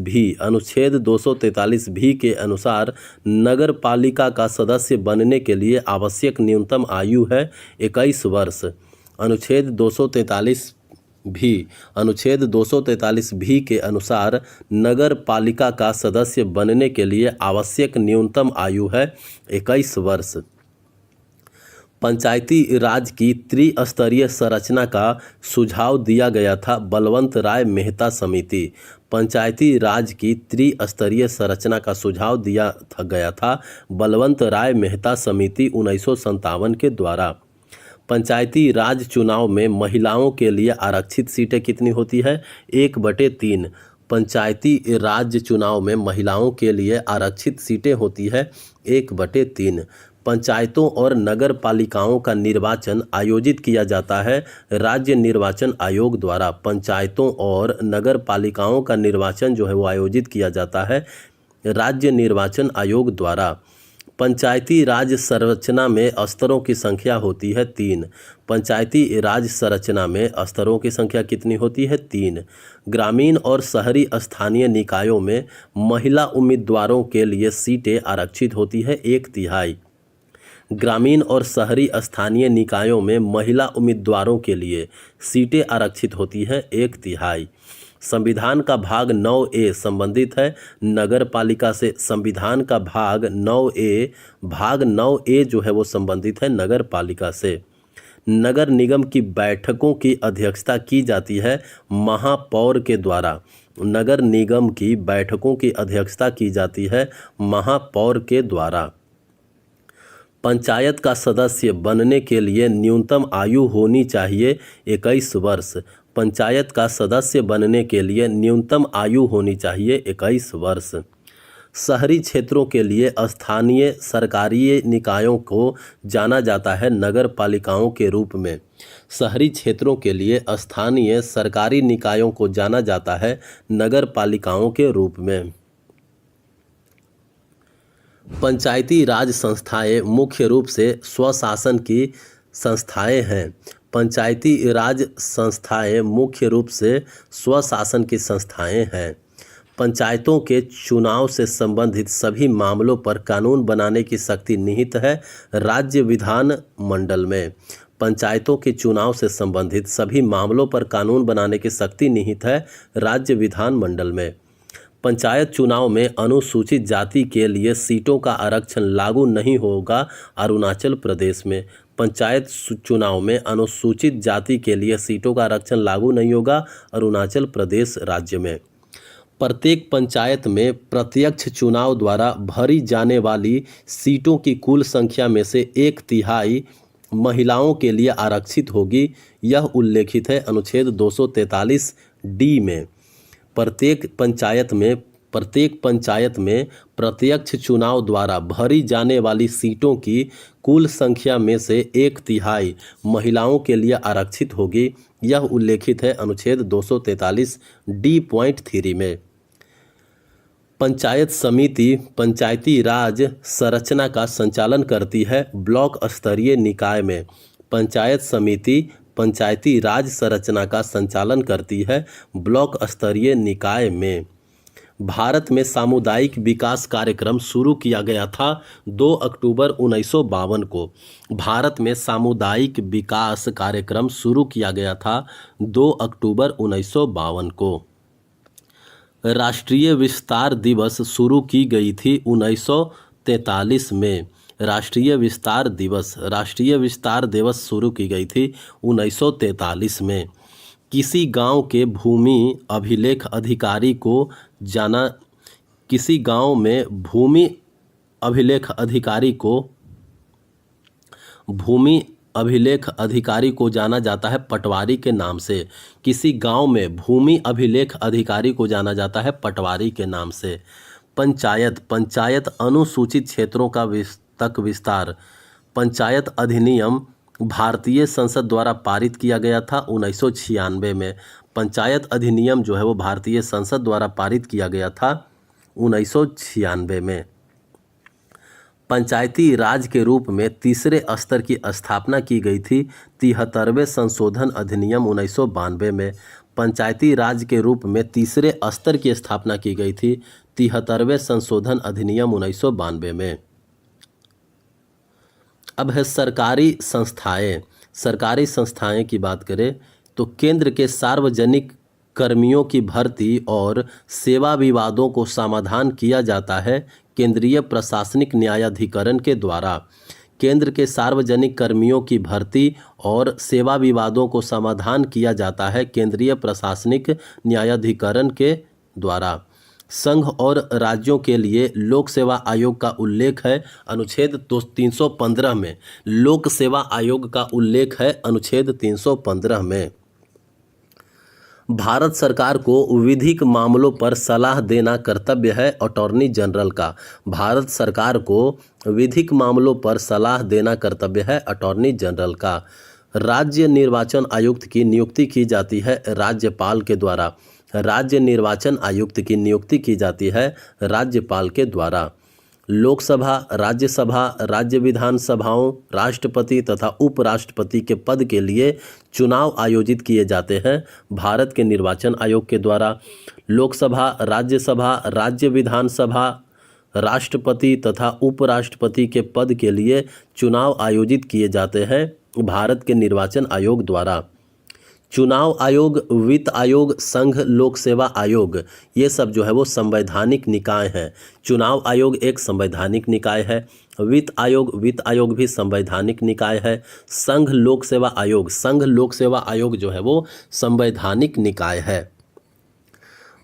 भी के अनुसार नगर पालिका का सदस्य बनने के लिए आवश्यक न्यूनतम आयु है 21 वर्ष। अनुच्छेद 243 भी के अनुसार नगर पालिका का सदस्य बनने के लिए आवश्यक न्यूनतम आयु है 21 वर्ष। पंचायती राज की त्रिस्तरीय संरचना का सुझाव दिया गया था बलवंत राय मेहता समिति। पंचायती राज की त्रिस्तरीय संरचना का सुझाव दिया गया था बलवंत राय मेहता समिति 1957 के द्वारा। पंचायती राज चुनाव में महिलाओं के लिए आरक्षित सीटें कितनी होती है? 1/3। पंचायती राज चुनाव में महिलाओं के लिए आरक्षित सीटें होती है 1/3। पंचायतों और नगर पालिकाओं का निर्वाचन आयोजित किया जाता है राज्य निर्वाचन आयोग द्वारा। पंचायतों और नगर पालिकाओं का निर्वाचन जो है वो आयोजित किया जाता है राज्य निर्वाचन आयोग द्वारा। पंचायती राज संरचना में स्तरों की संख्या होती है 3। पंचायती राज संरचना में स्तरों की संख्या कितनी होती है? 3। ग्रामीण और शहरी स्थानीय निकायों में महिला उम्मीदवारों के लिए सीटें आरक्षित होती है 1/3। ग्रामीण और शहरी स्थानीय निकायों में महिला उम्मीदवारों के लिए सीटें आरक्षित होती हैं 1/3। संविधान का भाग 9A संबंधित है नगर पालिका से। संविधान का भाग 9A जो है वो संबंधित है नगर पालिका से। नगर निगम की बैठकों की अध्यक्षता की जाती है महापौर के द्वारा। नगर निगम की बैठकों की अध्यक्षता की जाती है महापौर के द्वारा। पंचायत का सदस्य बनने के लिए न्यूनतम आयु होनी चाहिए 21 वर्ष। पंचायत का सदस्य बनने के लिए न्यूनतम आयु होनी चाहिए 21 वर्ष। शहरी क्षेत्रों के लिए स्थानीय सरकारी निकायों को जाना जाता है नगर पालिकाओं के रूप में। शहरी क्षेत्रों के लिए स्थानीय सरकारी निकायों को जाना जाता है नगर पालिकाओं के रूप में। पंचायती राज संस्थाएं मुख्य रूप से स्वशासन की संस्थाएं हैं। पंचायती राज संस्थाएं मुख्य रूप से स्वशासन की संस्थाएं हैं। पंचायतों के चुनाव से संबंधित सभी मामलों पर कानून बनाने की शक्ति निहित है राज्य विधान मंडल में। पंचायतों के चुनाव से संबंधित सभी मामलों पर कानून बनाने की शक्ति निहित है राज्य विधान मंडल में। पंचायत चुनाव में अनुसूचित जाति के लिए सीटों का आरक्षण लागू नहीं होगा अरुणाचल प्रदेश में। पंचायत चुनाव में अनुसूचित जाति के लिए सीटों का आरक्षण लागू नहीं होगा अरुणाचल प्रदेश राज्य में। प्रत्येक पंचायत में प्रत्यक्ष चुनाव द्वारा भरी जाने वाली सीटों की कुल संख्या में से 1/3 महिलाओं के लिए आरक्षित होगी। यह उल्लेखित है अनुच्छेद 243D में। प्रत्येक पंचायत में प्रत्यक्ष चुनाव द्वारा भरी जाने वाली सीटों की कुल संख्या में से 1/3 महिलाओं के लिए आरक्षित होगी। यह उल्लेखित है अनुच्छेद 243D.3 में। पंचायत समिति पंचायती राज संरचना का संचालन करती है ब्लॉक स्तरीय निकाय में। पंचायत समिति पंचायती राज संरचना का संचालन करती है ब्लॉक स्तरीय निकाय में। भारत में सामुदायिक विकास कार्यक्रम शुरू किया गया था 2 अक्टूबर 1952 को। भारत में सामुदायिक विकास कार्यक्रम शुरू किया गया था 2 अक्टूबर 1952 को। राष्ट्रीय विस्तार दिवस शुरू की गई थी 1943 में। राष्ट्रीय विस्तार दिवस शुरू की गई थी 1943 में। किसी गांव के भूमि अभिलेख अधिकारी को जाना किसी गांव में भूमि अभिलेख अधिकारी को जाना जाता है पटवारी के नाम से। किसी गांव में भूमि अभिलेख अधिकारी को जाना जाता है पटवारी के नाम से। पंचायत अनुसूचित क्षेत्रों का तक विस्तार। पंचायत अधिनियम भारतीय संसद द्वारा पारित किया गया था 1996 में। पंचायत अधिनियम जो है वो भारतीय संसद द्वारा पारित किया गया था 1996 में। पंचायती राज के रूप में तीसरे स्तर की स्थापना की गई थी 73वें संशोधन अधिनियम 1992 में। पंचायती राज के रूप में तीसरे स्तर की स्थापना की गई थी 73वें संशोधन अधिनियम 1992 में। अब है सरकारी संस्थाएं की बात करें तो केंद्र के सार्वजनिक कर्मियों की भर्ती और सेवा विवादों को समाधान किया जाता है केंद्रीय प्रशासनिक न्यायाधिकरण के द्वारा। केंद्र के सार्वजनिक कर्मियों की भर्ती और सेवा विवादों को समाधान किया जाता है केंद्रीय प्रशासनिक न्यायाधिकरण के द्वारा। संघ और राज्यों के लिए लोक सेवा आयोग का उल्लेख है अनुच्छेद 315 में। लोक सेवा आयोग का उल्लेख है अनुच्छेद 315 में। भारत सरकार को विधिक मामलों पर सलाह देना कर्तव्य है अटॉर्नी जनरल का। भारत सरकार को विधिक मामलों पर सलाह देना कर्तव्य है अटॉर्नी जनरल का। राज्य निर्वाचन आयुक्त की नियुक्ति की जाती है राज्यपाल के द्वारा। राज्य निर्वाचन आयुक्त की नियुक्ति की जाती है राज्यपाल के द्वारा। लोकसभा, राज्यसभा, राज्य विधानसभाओं, राष्ट्रपति तथा उपराष्ट्रपति के पद के लिए चुनाव आयोजित किए जाते हैं भारत के निर्वाचन आयोग के द्वारा। लोकसभा, राज्यसभा, राज्य विधानसभा, राष्ट्रपति तथा उपराष्ट्रपति के पद के लिए चुनाव आयोजित किए जाते हैं भारत के निर्वाचन आयोग द्वारा। चुनाव आयोग, वित्त आयोग, संघ लोक सेवा आयोग, ये सब जो है वो संवैधानिक निकाय हैं। चुनाव आयोग एक संवैधानिक निकाय है। वित्त आयोग भी संवैधानिक निकाय है। संघ लोक सेवा आयोग जो है वो संवैधानिक निकाय है।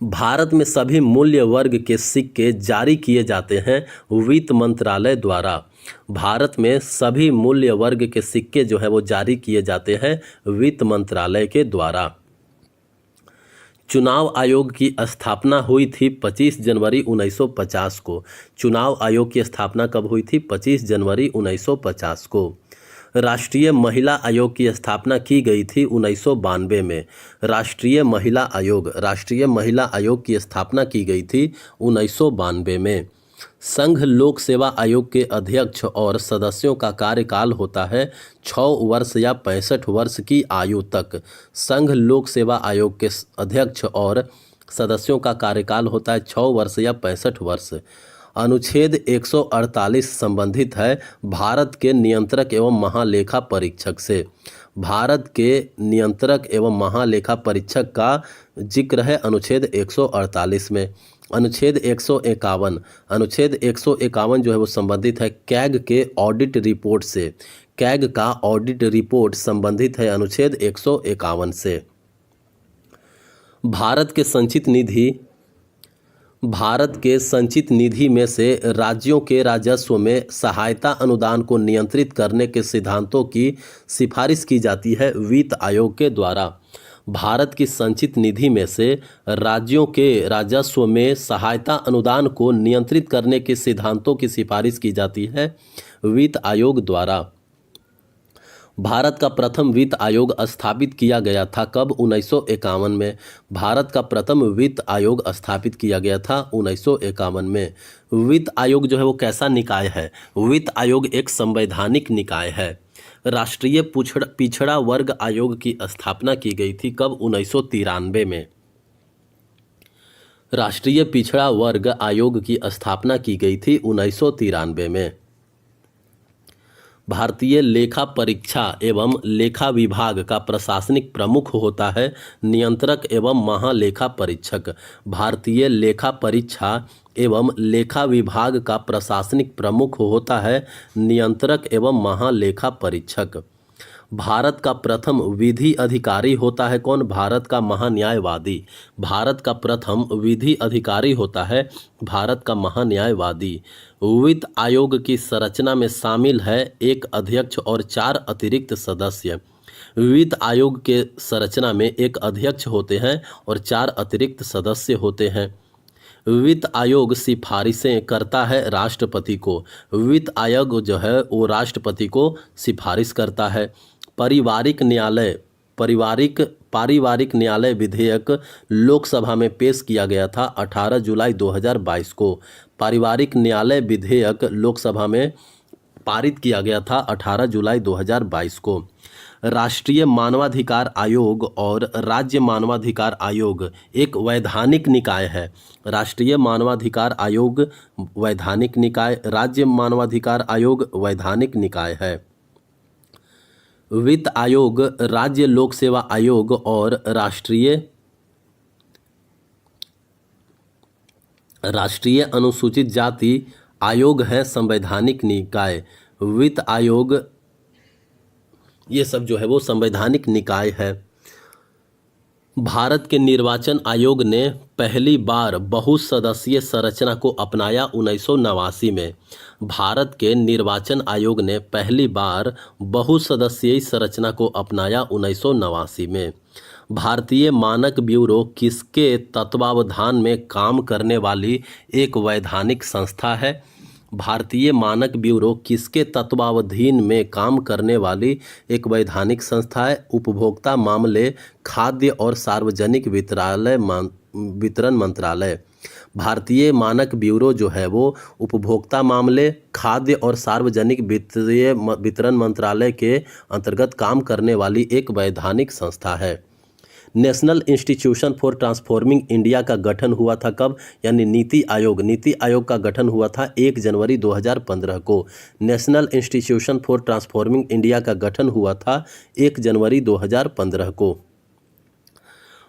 भारत में सभी मूल्य वर्ग के सिक्के जारी किए जाते हैं वित्त मंत्रालय द्वारा। भारत में सभी मूल्य वर्ग के सिक्के जो है वो जारी किए जाते हैं वित्त मंत्रालय के द्वारा। चुनाव आयोग की स्थापना हुई थी 25 जनवरी 1950 को। चुनाव आयोग की स्थापना कब हुई थी? 25 जनवरी 1950 को। राष्ट्रीय महिला आयोग की स्थापना की गई थी 1992 में। राष्ट्रीय महिला आयोग की स्थापना की गई थी 1992 में। संघ लोक सेवा आयोग के अध्यक्ष और सदस्यों का कार्यकाल होता है 6 वर्ष या 65 वर्ष की आयु तक। संघ लोक सेवा आयोग के अध्यक्ष और सदस्यों का कार्यकाल होता है 6 वर्ष या 65 वर्ष। अनुच्छेद 148 संबंधित है भारत के नियंत्रक एवं महालेखा परीक्षक से। भारत के नियंत्रक एवं महालेखा परीक्षक का जिक्र है अनुच्छेद 148 में। अनुच्छेद 151 जो है वो संबंधित है कैग के ऑडिट रिपोर्ट से। कैग का ऑडिट रिपोर्ट संबंधित है अनुच्छेद 151 से। भारत के संचित निधि में से राज्यों के राजस्व में सहायता अनुदान को नियंत्रित करने के सिद्धांतों की सिफारिश की जाती है वित्त आयोग के द्वारा। भारत की संचित निधि में से राज्यों के राजस्व में सहायता अनुदान को नियंत्रित करने के सिद्धांतों की सिफारिश की जाती है वित्त आयोग द्वारा। भारत का प्रथम वित्त आयोग स्थापित किया गया था कब? 1951 में। भारत का प्रथम वित्त आयोग स्थापित किया गया था 1951 में। वित्त आयोग जो है वो कैसा निकाय है? वित्त आयोग एक संवैधानिक निकाय है। राष्ट्रीय पिछड़ा वर्ग आयोग की स्थापना की गई थी कब? 1993 में। राष्ट्रीय पिछड़ा वर्ग आयोग की स्थापना की गई थी 1993 में। भारतीय लेखा परीक्षा एवं लेखा विभाग का प्रशासनिक प्रमुख होता है नियंत्रक एवं महालेखा परीक्षक। भारतीय लेखा परीक्षा एवं लेखा विभाग का प्रशासनिक प्रमुख होता है नियंत्रक एवं महालेखा परीक्षक। भारत का प्रथम विधि अधिकारी होता है कौन? भारत का महान्यायवादी। भारत का प्रथम विधि अधिकारी होता है भारत का महान्यायवादी। वित्त आयोग की संरचना में शामिल है एक अध्यक्ष और 4 अतिरिक्त सदस्य। वित्त आयोग के संरचना में एक अध्यक्ष होते हैं और 4 अतिरिक्त सदस्य होते हैं। वित्त आयोग सिफारिशें करता है राष्ट्रपति को। वित्त आयोग जो है वो राष्ट्रपति को सिफारिश करता है। पारिवारिक न्यायालय विधेयक लोकसभा में पेश किया गया था 18 जुलाई 2022 को। पारिवारिक न्यायालय विधेयक लोकसभा में पारित किया गया था 18 जुलाई 2022 को। राष्ट्रीय मानवाधिकार आयोग और राज्य मानवाधिकार आयोग एक वैधानिक निकाय है। राष्ट्रीय मानवाधिकार आयोग वैधानिक निकाय, राज्य मानवाधिकार आयोग वैधानिक निकाय है। वित्त आयोग राज्य लोक सेवा आयोग और राष्ट्रीय अनुसूचित जाति आयोग है संवैधानिक निकाय। वित्त आयोग ये सब जो है वो संवैधानिक निकाय है। भारत के निर्वाचन आयोग ने पहली बार बहुसदस्यीय संरचना को अपनाया 1989 में। भारत के निर्वाचन आयोग ने पहली बार बहुसदस्यीय संरचना को अपनाया 1989 में। भारतीय मानक ब्यूरो किसके तत्वावधान में काम करने वाली एक वैधानिक संस्था है? भारतीय मानक ब्यूरो किसके तत्वावधान में काम करने वाली एक वैधानिक संस्था है? उपभोक्ता मामले, खाद्य और सार्वजनिक वितरण मंत्रालय। भारतीय मानक ब्यूरो जो है वो उपभोक्ता मामले, खाद्य और सार्वजनिक वितरण मंत्रालय के अंतर्गत काम करने वाली एक वैधानिक संस्था है। National institution for transforming India का गठन हुआ था कब? यानी नीति आयोग का गठन हुआ था 1 जनवरी 2015 को। National institution for transforming India का गठन हुआ था 1 जनवरी 2015 को।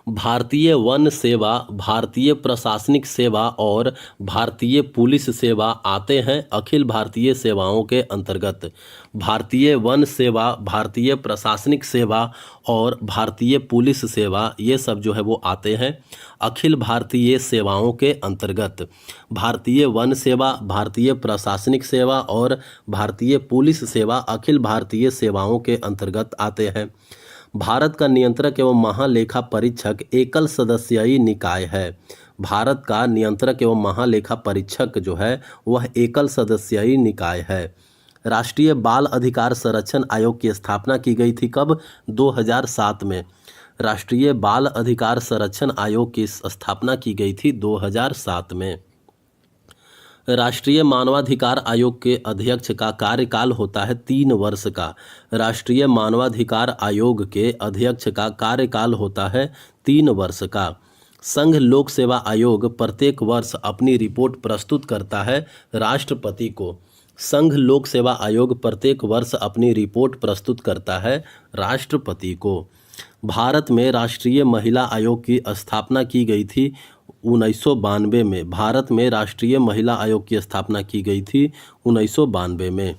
भारतीय वन सेवा, भारतीय प्रशासनिक सेवा और भारतीय पुलिस सेवा आते हैं अखिल भारतीय सेवाओं के अंतर्गत। भारतीय वन सेवा, भारतीय प्रशासनिक सेवा और भारतीय पुलिस सेवा ये सब जो है वो आते हैं अखिल भारतीय सेवाओं के अंतर्गत। भारतीय वन सेवा, भारतीय प्रशासनिक सेवा और भारतीय पुलिस सेवा अखिल भारतीय सेवाओं के अंतर्गत आते हैं। भारत का नियंत्रक एवं महालेखा परीक्षक एकल सदस्यीय निकाय है। भारत का नियंत्रक एवं महालेखा परीक्षक जो है वह एकल सदस्यीय निकाय है। राष्ट्रीय बाल अधिकार संरक्षण आयोग की स्थापना की गई थी कब? 2007 में। राष्ट्रीय बाल अधिकार संरक्षण आयोग की स्थापना की गई थी 2007 में। राष्ट्रीय मानवाधिकार आयोग के अध्यक्ष का कार्यकाल होता है 3 वर्ष का। राष्ट्रीय मानवाधिकार आयोग के अध्यक्ष का कार्यकाल होता है 3 वर्ष का। संघ लोक सेवा आयोग प्रत्येक वर्ष अपनी रिपोर्ट प्रस्तुत करता है राष्ट्रपति को। संघ लोक सेवा आयोग प्रत्येक वर्ष अपनी रिपोर्ट प्रस्तुत करता है राष्ट्रपति को। भारत में राष्ट्रीय महिला आयोग की स्थापना की गई थी 1992 में। भारत में राष्ट्रीय महिला आयोग की स्थापना की गई थी 1992 में।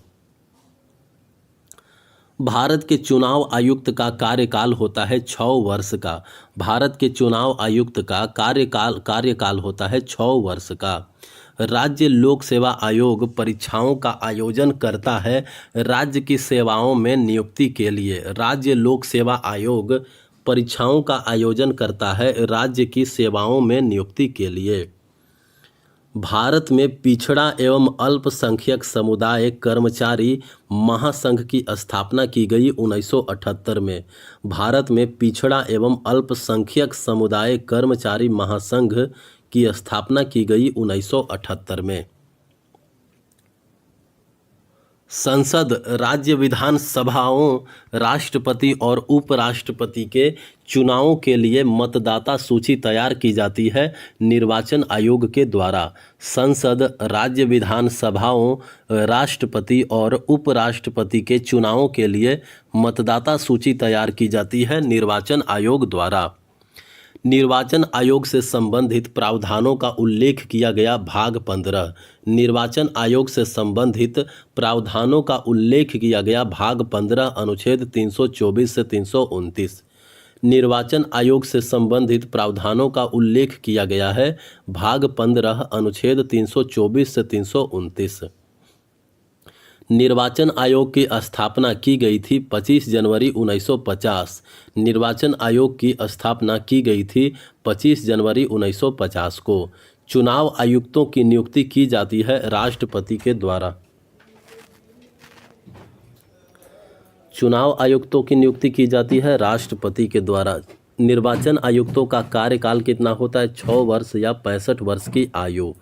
भारत के चुनाव आयुक्त का कार्यकाल होता है 6 वर्ष का। भारत के चुनाव आयुक्त का कार्यकाल होता है 6 वर्ष का। राज्य लोक सेवा आयोग परीक्षाओं का आयोजन करता है राज्य की सेवाओं में नियुक्ति के लिए। राज्य लोक सेवा आयोग परीक्षाओं का आयोजन करता है राज्य की सेवाओं में नियुक्ति के लिए। भारत में पिछड़ा एवं अल्पसंख्यक समुदाय कर्मचारी महासंघ की स्थापना की गई 1978 में। भारत में पिछड़ा एवं अल्पसंख्यक समुदाय कर्मचारी महासंघ की स्थापना की गई 1978 में। संसद, राज्य विधानसभाओं, राष्ट्रपति और उपराष्ट्रपति के चुनावों के लिए मतदाता सूची तैयार की जाती है निर्वाचन आयोग के द्वारा। संसद, राज्य विधानसभाओं, राष्ट्रपति और उपराष्ट्रपति के चुनावों के लिए मतदाता सूची तैयार की जाती है निर्वाचन आयोग द्वारा। निर्वाचन आयोग से संबंधित प्रावधानों का उल्लेख किया गया भाग 15। निर्वाचन आयोग से संबंधित प्रावधानों का उल्लेख किया गया भाग 15 अनुच्छेद 324 से 329। निर्वाचन आयोग से संबंधित प्रावधानों का उल्लेख किया गया है भाग 15 अनुच्छेद 324 से 329। निर्वाचन आयोग की स्थापना की गई थी 25 जनवरी 1950। निर्वाचन आयोग की स्थापना की गई थी 25 जनवरी 1950 को। चुनाव आयुक्तों की नियुक्ति की जाती है राष्ट्रपति के द्वारा। चुनाव आयुक्तों की नियुक्ति की जाती है राष्ट्रपति के द्वारा। निर्वाचन आयुक्तों का कार्यकाल कितना होता है? 6 वर्ष या 65 वर्ष की आयु।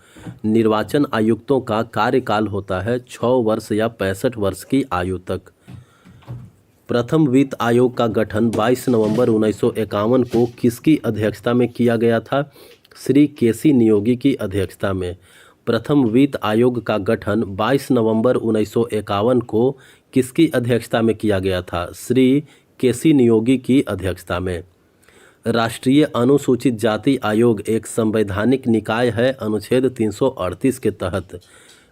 निर्वाचन आयुक्तों का कार्यकाल होता है 6 वर्ष या 65 वर्ष की आयु तक। प्रथम वित्त आयोग का गठन 22 नवंबर 1951 को किसकी अध्यक्षता में किया गया था? श्री केसी नियोगी की अध्यक्षता में। प्रथम वित्त आयोग का गठन 22 नवंबर 1951 को किसकी अध्यक्षता में किया गया था? श्री केसी नियोगी की अध्यक्षता में। राष्ट्रीय अनुसूचित जाति आयोग एक संवैधानिक निकाय है अनुच्छेद 338 के तहत।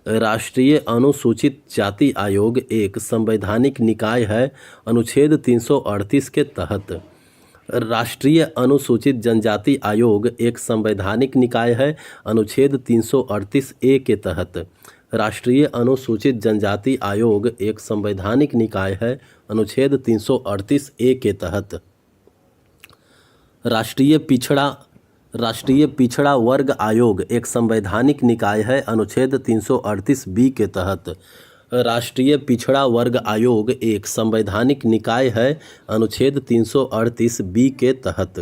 राष्ट्रीय अनुसूचित जाति आयोग एक संवैधानिक निकाय है अनुच्छेद 338 के तहत। राष्ट्रीय अनुसूचित जनजाति आयोग एक संवैधानिक निकाय है अनुच्छेद 338 ए के तहत। राष्ट्रीय अनुसूचित जनजाति आयोग एक संवैधानिक निकाय है अनुच्छेद 338 ए के तहत। राष्ट्रीय पिछड़ा वर्ग आयोग एक संवैधानिक निकाय है अनुच्छेद 338 बी के तहत। राष्ट्रीय पिछड़ा वर्ग आयोग एक संवैधानिक निकाय है अनुच्छेद 338 बी के तहत।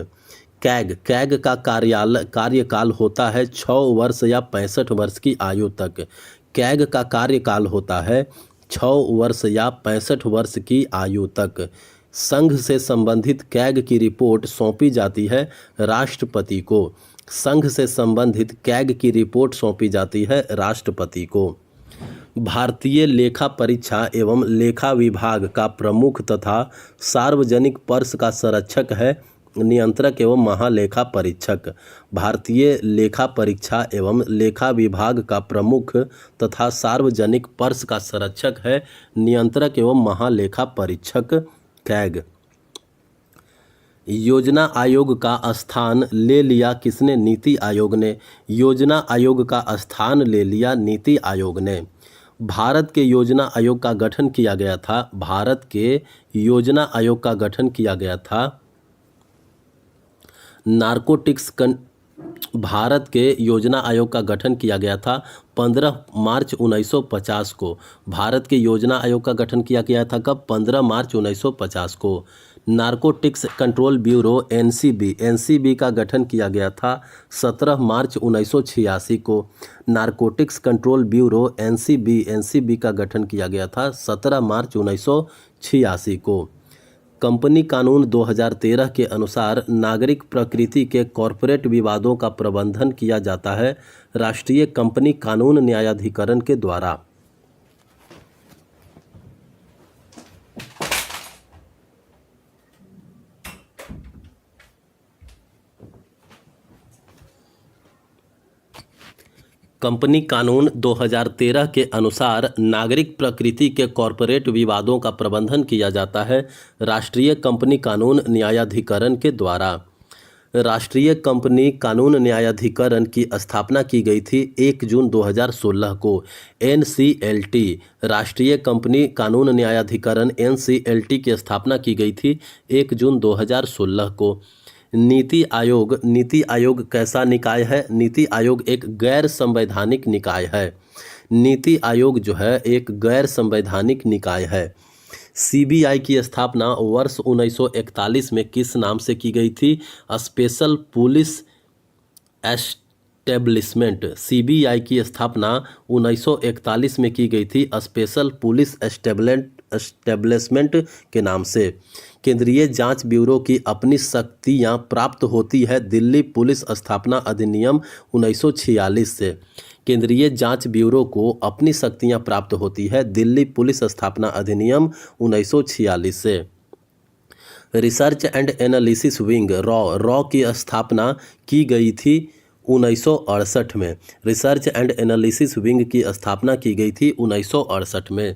कैग का कार्यकाल होता है 6 वर्ष या 65 वर्ष की आयु तक। कैग का कार्यकाल होता है 6 वर्ष या 65 वर्ष की आयु तक। संघ से संबंधित कैग की रिपोर्ट सौंपी जाती है राष्ट्रपति को। संघ से संबंधित कैग की रिपोर्ट सौंपी जाती है राष्ट्रपति को। भारतीय लेखा परीक्षा एवं लेखा विभाग का प्रमुख तथा सार्वजनिक पर्स का संरक्षक है नियंत्रक एवं महालेखा परीक्षक। भारतीय लेखा परीक्षा एवं लेखा विभाग का प्रमुख तथा सार्वजनिक पर्स का संरक्षक है नियंत्रक एवं महालेखा परीक्षक कैग। योजना आयोग का स्थान ले लिया किसने? नीति आयोग ने। योजना आयोग का स्थान ले लिया नीति आयोग ने। भारत के योजना आयोग का गठन किया गया था। भारत के योजना आयोग का गठन किया गया था भारत के योजना आयोग का गठन किया गया था 15 मार्च 1950 को। भारत के योजना आयोग का गठन किया गया था कब? 15 मार्च 1950 को। नारकोटिक्स कंट्रोल ब्यूरो एनसीबी का गठन किया गया था 17 मार्च 1986 को। नारकोटिक्स कंट्रोल ब्यूरो एनसीबी का गठन किया गया था 17 मार्च 1986 को। कंपनी कानून 2013 के अनुसार नागरिक प्रकृति के कॉरपोरेट विवादों का प्रबंधन किया जाता है राष्ट्रीय कंपनी कानून न्यायाधिकरण के द्वारा। कंपनी कानून 2013 के अनुसार नागरिक प्रकृति के कॉरपोरेट विवादों का प्रबंधन किया जाता है राष्ट्रीय कंपनी कानून न्यायाधिकरण के द्वारा। राष्ट्रीय कंपनी कानून न्यायाधिकरण की स्थापना की गई थी 1 जून 2016 को। NCLT राष्ट्रीय कंपनी कानून न्यायाधिकरण NCLT की स्थापना की गई थी 1 जून 2016 को। नीति आयोग कैसा निकाय है? नीति आयोग एक गैर संवैधानिक निकाय है। नीति आयोग जो है एक गैर संवैधानिक निकाय है। CBI की स्थापना वर्ष 1941 में किस नाम से की गई थी? स्पेशल पुलिस एस्टेब्लिशमेंट सीबीआई की स्थापना 1941 में की गई थी स्पेशल पुलिस एस्टेब्लिशमेंट के नाम से। केंद्रीय जांच ब्यूरो की अपनी शक्तियां प्राप्त होती है दिल्ली पुलिस स्थापना अधिनियम 1946 से। केंद्रीय जांच ब्यूरो को अपनी शक्तियां प्राप्त होती है दिल्ली पुलिस स्थापना अधिनियम 1946 से। Research and analysis wing raw की स्थापना की गई थी 1968 में। रिसर्च एंड एनालिसिस विंग की स्थापना की गई थी 1968 में।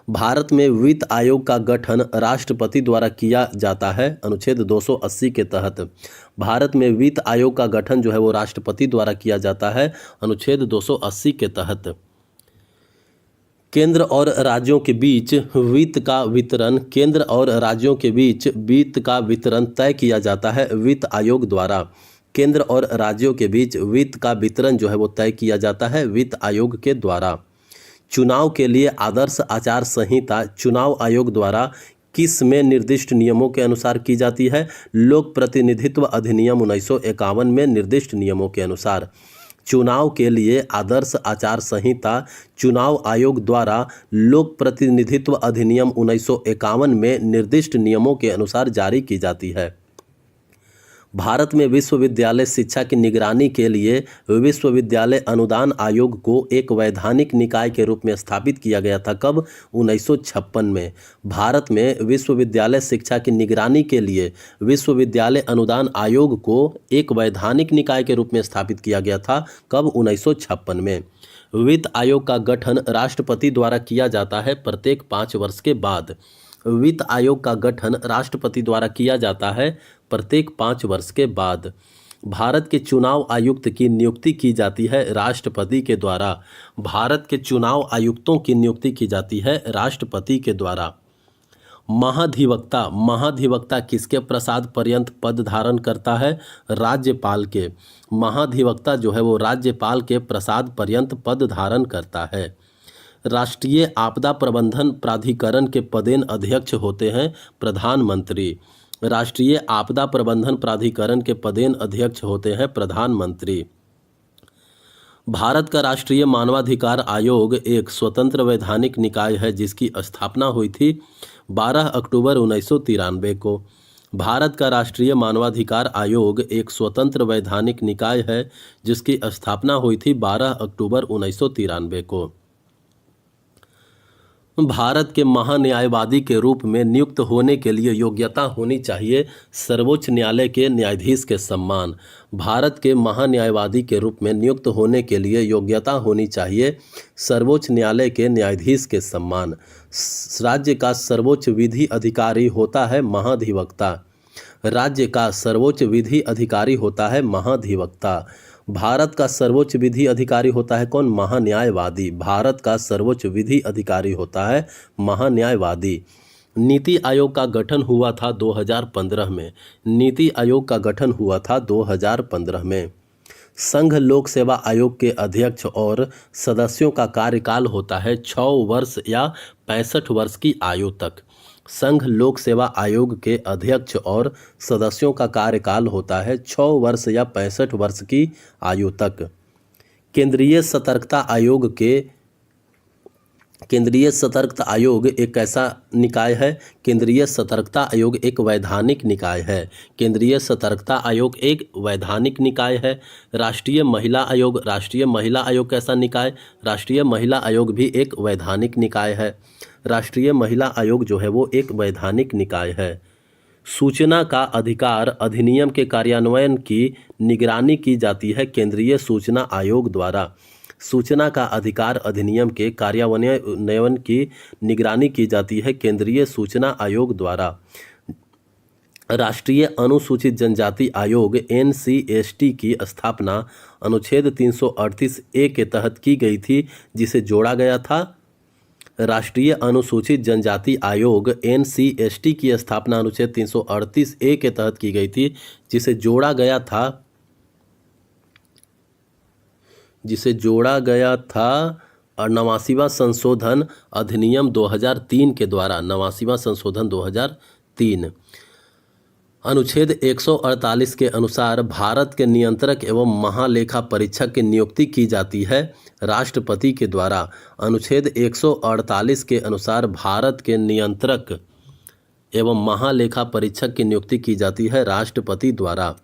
भारत में वित्त आयोग का गठन राष्ट्रपति द्वारा किया जाता है अनुच्छेद 280 के तहत। भारत में वित्त आयोग का गठन जो है वो राष्ट्रपति द्वारा किया जाता है अनुच्छेद 280 के तहत। केंद्र और राज्यों के बीच वित्त का वितरण केंद्र और राज्यों के बीच वित्त का वितरण तय किया जाता है वित्त आयोग द्वारा। केंद्र और राज्यों के बीच वित्त का वितरण जो है वो तय किया जाता है वित्त आयोग के द्वारा। चुनाव के लिए आदर्श आचार संहिता चुनाव आयोग द्वारा किस में निर्दिष्ट नियमों के अनुसार की जाती है? लोक प्रतिनिधित्व अधिनियम 1951 में निर्दिष्ट नियमों के अनुसार। चुनाव के लिए आदर्श आचार संहिता चुनाव आयोग द्वारा लोक प्रतिनिधित्व अधिनियम 1951 में निर्दिष्ट नियमों के अनुसार जारी की जाती है। भारत में विश्वविद्यालय शिक्षा की निगरानी के लिए विश्वविद्यालय अनुदान आयोग को एक वैधानिक निकाय के रूप में स्थापित किया गया था। कब? 1956 में। भारत में विश्वविद्यालय शिक्षा की निगरानी के लिए विश्वविद्यालय अनुदान आयोग को एक वैधानिक निकाय के रूप में स्थापित किया गया था। कब? 1956 में। वित्त आयोग का गठन राष्ट्रपति द्वारा किया जाता है प्रत्येक 5 वर्ष के बाद। वित्त आयोग का गठन राष्ट्रपति द्वारा किया जाता है प्रत्येक 5 वर्ष के बाद। भारत के चुनाव आयुक्त की नियुक्ति की जाती है राष्ट्रपति के द्वारा। भारत के चुनाव आयुक्तों की नियुक्ति की जाती है राष्ट्रपति के द्वारा। महाधिवक्ता किसके प्रसाद पर्यंत पद धारण करता है? राज्यपाल के। महाधिवक्ता जो है वो राज्यपाल के प्रसाद पर्यंत पद धारण करता है। राष्ट्रीय आपदा प्रबंधन प्राधिकरण के पदेन अध्यक्ष होते हैं प्रधानमंत्री। राष्ट्रीय आपदा प्रबंधन प्राधिकरण के पदेन अध्यक्ष होते हैं प्रधानमंत्री। भारत का राष्ट्रीय मानवाधिकार आयोग एक स्वतंत्र वैधानिक निकाय है जिसकी स्थापना हुई थी 12 अक्टूबर 1993 को। भारत का राष्ट्रीय मानवाधिकार आयोग एक स्वतंत्र वैधानिक निकाय है जिसकी स्थापना हुई थी 12 अक्टूबर 1993 को। भारत के महान्यायवादी के रूप में नियुक्त होने के लिए योग्यता होनी चाहिए सर्वोच्च न्यायालय के न्यायाधीश के सम्मान। भारत के महान्यायवादी के रूप में नियुक्त होने के लिए योग्यता होनी चाहिए सर्वोच्च न्यायालय के न्यायाधीश के सम्मान। राज्य का सर्वोच्च विधि अधिकारी होता है महाधिवक्ता। राज्य का सर्वोच्च विधि अधिकारी होता है महाधिवक्ता। भारत का सर्वोच्च विधि अधिकारी होता है कौन? महान्यायवादी। भारत का सर्वोच्च विधि अधिकारी होता है महान्यायवादी। नीति आयोग का गठन हुआ था 2015 में। नीति आयोग का गठन हुआ था 2015 में। संघ लोक सेवा आयोग के अध्यक्ष और सदस्यों का कार्यकाल होता है 6 वर्ष या 65 वर्ष की आयु तक। संघ लोक सेवा आयोग के अध्यक्ष और सदस्यों का कार्यकाल होता है 6 वर्ष या 65 वर्ष की आयु तक। केंद्रीय सतर्कता आयोग एक कैसा निकाय है? केंद्रीय सतर्कता आयोग एक वैधानिक निकाय है। केंद्रीय सतर्कता आयोग एक वैधानिक निकाय है। राष्ट्रीय महिला आयोग कैसा निकाय? राष्ट्रीय महिला आयोग भी एक वैधानिक निकाय है। राष्ट्रीय महिला आयोग जो है वो एक वैधानिक निकाय है। सूचना का अधिकार अधिनियम के कार्यान्वयन की निगरानी की जाती है केंद्रीय सूचना आयोग द्वारा। सूचना का अधिकार अधिनियम के कार्यान्वयन की निगरानी की जाती है केंद्रीय सूचना आयोग द्वारा। राष्ट्रीय अनुसूचित जनजाति आयोग NCST की स्थापना अनुच्छेद 338 ए के तहत की गई थी जिसे जोड़ा गया था। राष्ट्रीय अनुसूचित जनजाति आयोग NCST की स्थापना अनुच्छेद 338 ए के तहत की गई थी जिसे जोड़ा गया था 89वां संशोधन अधिनियम 2003 के द्वारा। 89वां संशोधन 2003। अनुच्छेद 148 के अनुसार भारत के नियंत्रक एवं महालेखा परीक्षक की नियुक्ति की जाती है राष्ट्रपति के द्वारा। अनुच्छेद 148 के अनुसार भारत के नियंत्रक एवं महालेखा परीक्षक की नियुक्ति की जाती है राष्ट्रपति द्वारा।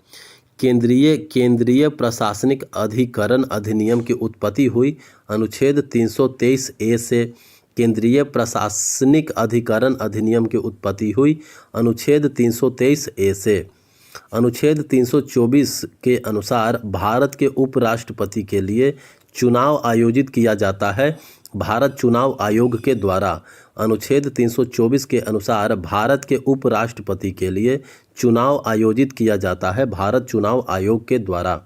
केंद्रीय प्रशासनिक अधिकरण अधिनियम की उत्पत्ति हुई अनुच्छेद 323 ए से। केंद्रीय प्रशासनिक अधिकरण अधिनियम की उत्पत्ति हुई अनुच्छेद 323 ए से। अनुच्छेद 324 के अनुसार भारत के उपराष्ट्रपति के लिए चुनाव आयोजित किया जाता है भारत चुनाव आयोग के द्वारा। अनुच्छेद 324 के अनुसार भारत के उपराष्ट्रपति के लिए चुनाव आयोजित किया जाता है भारत चुनाव आयोग के द्वारा।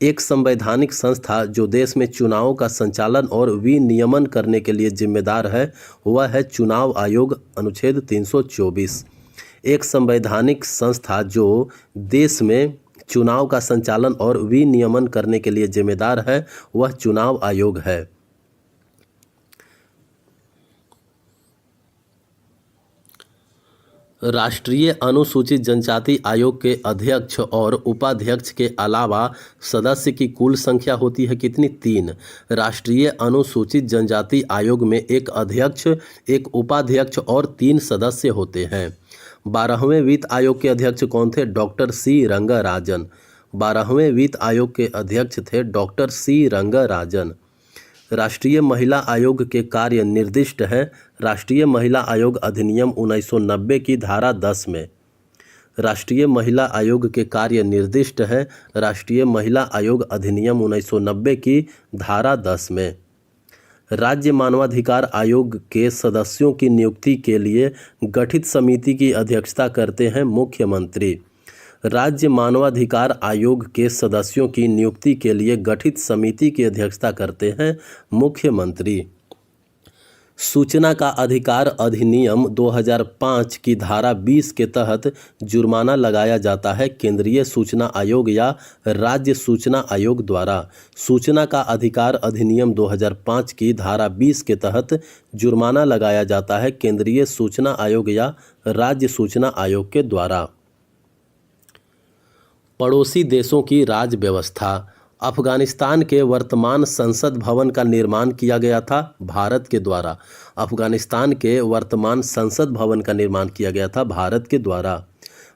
एक संवैधानिक संस्था जो देश में चुनावों का संचालन और विनियमन करने के लिए जिम्मेदार है वह है चुनाव आयोग। अनुच्छेद 324। एक संवैधानिक संस्था जो देश में चुनाव का संचालन और विनियमन करने के लिए जिम्मेदार है वह चुनाव आयोग है। राष्ट्रीय अनुसूचित जनजाति आयोग के अध्यक्ष और उपाध्यक्ष के अलावा सदस्य की कुल संख्या होती है कितनी? 3। राष्ट्रीय अनुसूचित जनजाति आयोग में एक अध्यक्ष, एक उपाध्यक्ष और 3 सदस्य होते हैं। 12वें वित्त आयोग के अध्यक्ष कौन थे? Doctor C Rangarajan. 12वें वित्त आयोग के अध्यक्ष थे डॉक्टर सी रंगराजन। राष्ट्रीय महिला आयोग के कार्य निर्दिष्ट हैं राष्ट्रीय महिला आयोग अधिनियम 1990 की धारा 10 में। राष्ट्रीय महिला आयोग के कार्य निर्दिष्ट हैं राष्ट्रीय महिला आयोग अधिनियम 1990 की धारा 10 में। राज्य मानवाधिकार आयोग के सदस्यों की नियुक्ति के लिए गठित समिति की अध्यक्षता करते हैं मुख्यमंत्री। राज्य मानवाधिकार आयोग के सदस्यों की नियुक्ति के लिए गठित समिति की अध्यक्षता करते हैं मुख्यमंत्री। सूचना का अधिकार अधिनियम 2005 की धारा 20 के तहत जुर्माना लगाया जाता है केंद्रीय सूचना आयोग या राज्य सूचना आयोग द्वारा। सूचना का अधिकार अधिनियम 2005 की धारा 20 के तहत जुर्माना लगाया जाता है केंद्रीय सूचना आयोग या राज्य सूचना आयोग के द्वारा। पड़ोसी देशों की राज्य व्यवस्था। अफगानिस्तान के वर्तमान संसद भवन का निर्माण किया गया था भारत के द्वारा। अफगानिस्तान के वर्तमान संसद भवन का निर्माण किया गया था भारत के द्वारा।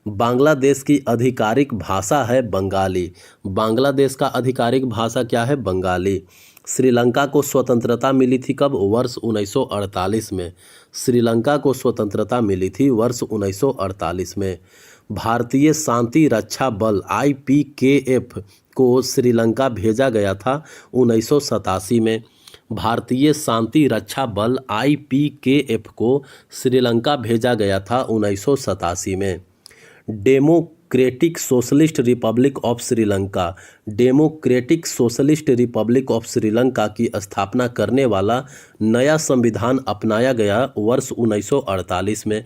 बांग्लादेश की आधिकारिक भाषा है बंगाली। बांग्लादेश का आधिकारिक भाषा क्या है? बंगाली। श्रीलंका को स्वतंत्रता मिली थी कब? वर्ष 1948 में। श्रीलंका को स्वतंत्रता मिली थी वर्ष 1948 में। भारतीय शांति रक्षा बल IPKF को श्रीलंका भेजा गया था 1987 में। भारतीय शांति रक्षा बल IPKF को श्रीलंका भेजा गया था 1987 में। Democratic socialist Republic of Sri Lanka. Democratic socialist Republic of Sri Lanka की स्थापना करने वाला नया संविधान अपनाया गया वर्ष 1948 में।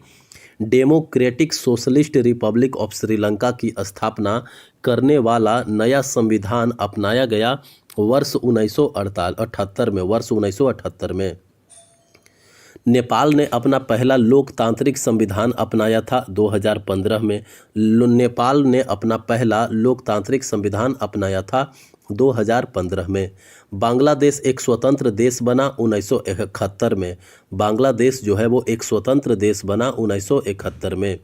Democratic socialist Republic of Sri Lanka की स्थापना करने वाला नया संविधान अपनाया गया वर्ष 1978 में। वर्ष 1978 में। नेपाल ने अपना पहला लोकतांत्रिक संविधान अपनाया था 2015 में। नेपाल ने अपना पहला लोकतांत्रिक संविधान अपनाया था 2015 में। बांग्लादेश एक स्वतंत्र देश बना 1971 में। बांग्लादेश जो है वो एक स्वतंत्र देश बना 1971 में।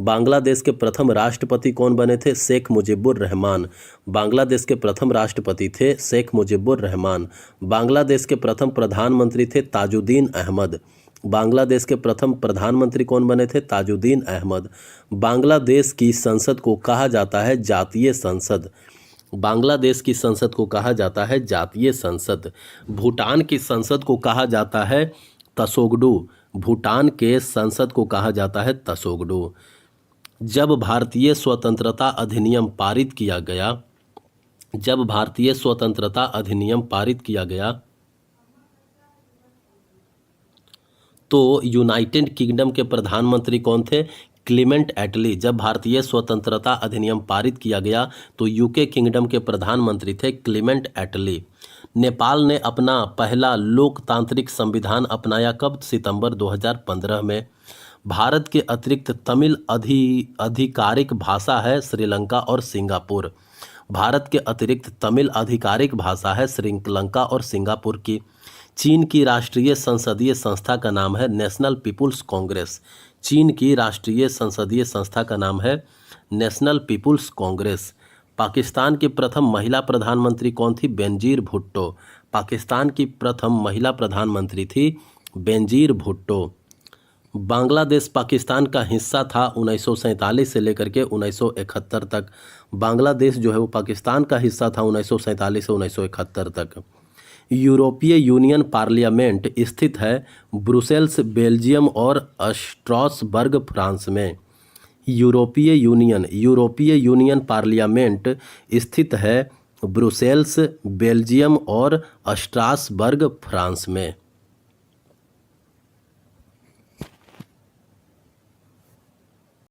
बांग्लादेश के प्रथम राष्ट्रपति कौन बने थे? शेख मुजीबुर रहमान। बांग्लादेश के प्रथम राष्ट्रपति थे शेख मुजीबुर रहमान। बांग्लादेश के प्रथम प्रधानमंत्री थे ताजुद्दीन अहमद। बांग्लादेश के प्रथम प्रधानमंत्री कौन बने थे? ताजुद्दीन अहमद। बांग्लादेश की संसद को कहा जाता है जातीय संसद। बांग्लादेश की संसद को कहा जाता है जातीय संसद। भूटान की संसद को कहा जाता है तसोगडू। भूटान के संसद को कहा जाता है तसोगडू। जब भारतीय स्वतंत्रता अधिनियम पारित किया गया तो यूनाइटेड किंगडम के प्रधानमंत्री कौन थे? क्लीमेंट एटली। जब भारतीय स्वतंत्रता अधिनियम पारित किया गया तो यूके किंगडम के प्रधानमंत्री थे क्लीमेंट एटली। नेपाल ने अपना पहला लोकतांत्रिक संविधान अपनाया कब? सितंबर 2015 में। भारत के अतिरिक्त तमिल आधिकारिक भाषा है श्रीलंका और सिंगापुर। भारत के अतिरिक्त तमिल आधिकारिक भाषा है श्रीलंका और सिंगापुर की। चीन की राष्ट्रीय संसदीय संस्था का नाम है नेशनल पीपुल्स कांग्रेस। चीन की राष्ट्रीय संसदीय संस्था का नाम है नेशनल पीपुल्स कांग्रेस। पाकिस्तान की प्रथम महिला प्रधानमंत्री कौन थी? बेनजीर भुट्टो। पाकिस्तान की प्रथम महिला प्रधानमंत्री थी बेनजीर भुट्टो। बांग्लादेश पाकिस्तान का हिस्सा था 1947 से लेकर के 1971 तक। बांग्लादेश जो है वो पाकिस्तान का हिस्सा था 1947 से 1971 तक। यूरोपीय यूनियन पार्लियामेंट स्थित है ब्रुसेल्स बेल्जियम और स्ट्रासबर्ग फ्रांस में। यूरोपीय यूनियन पार्लियामेंट स्थित है ब्रुसेल्स बेल्जियम और स्ट्रासबर्ग फ्रांस में।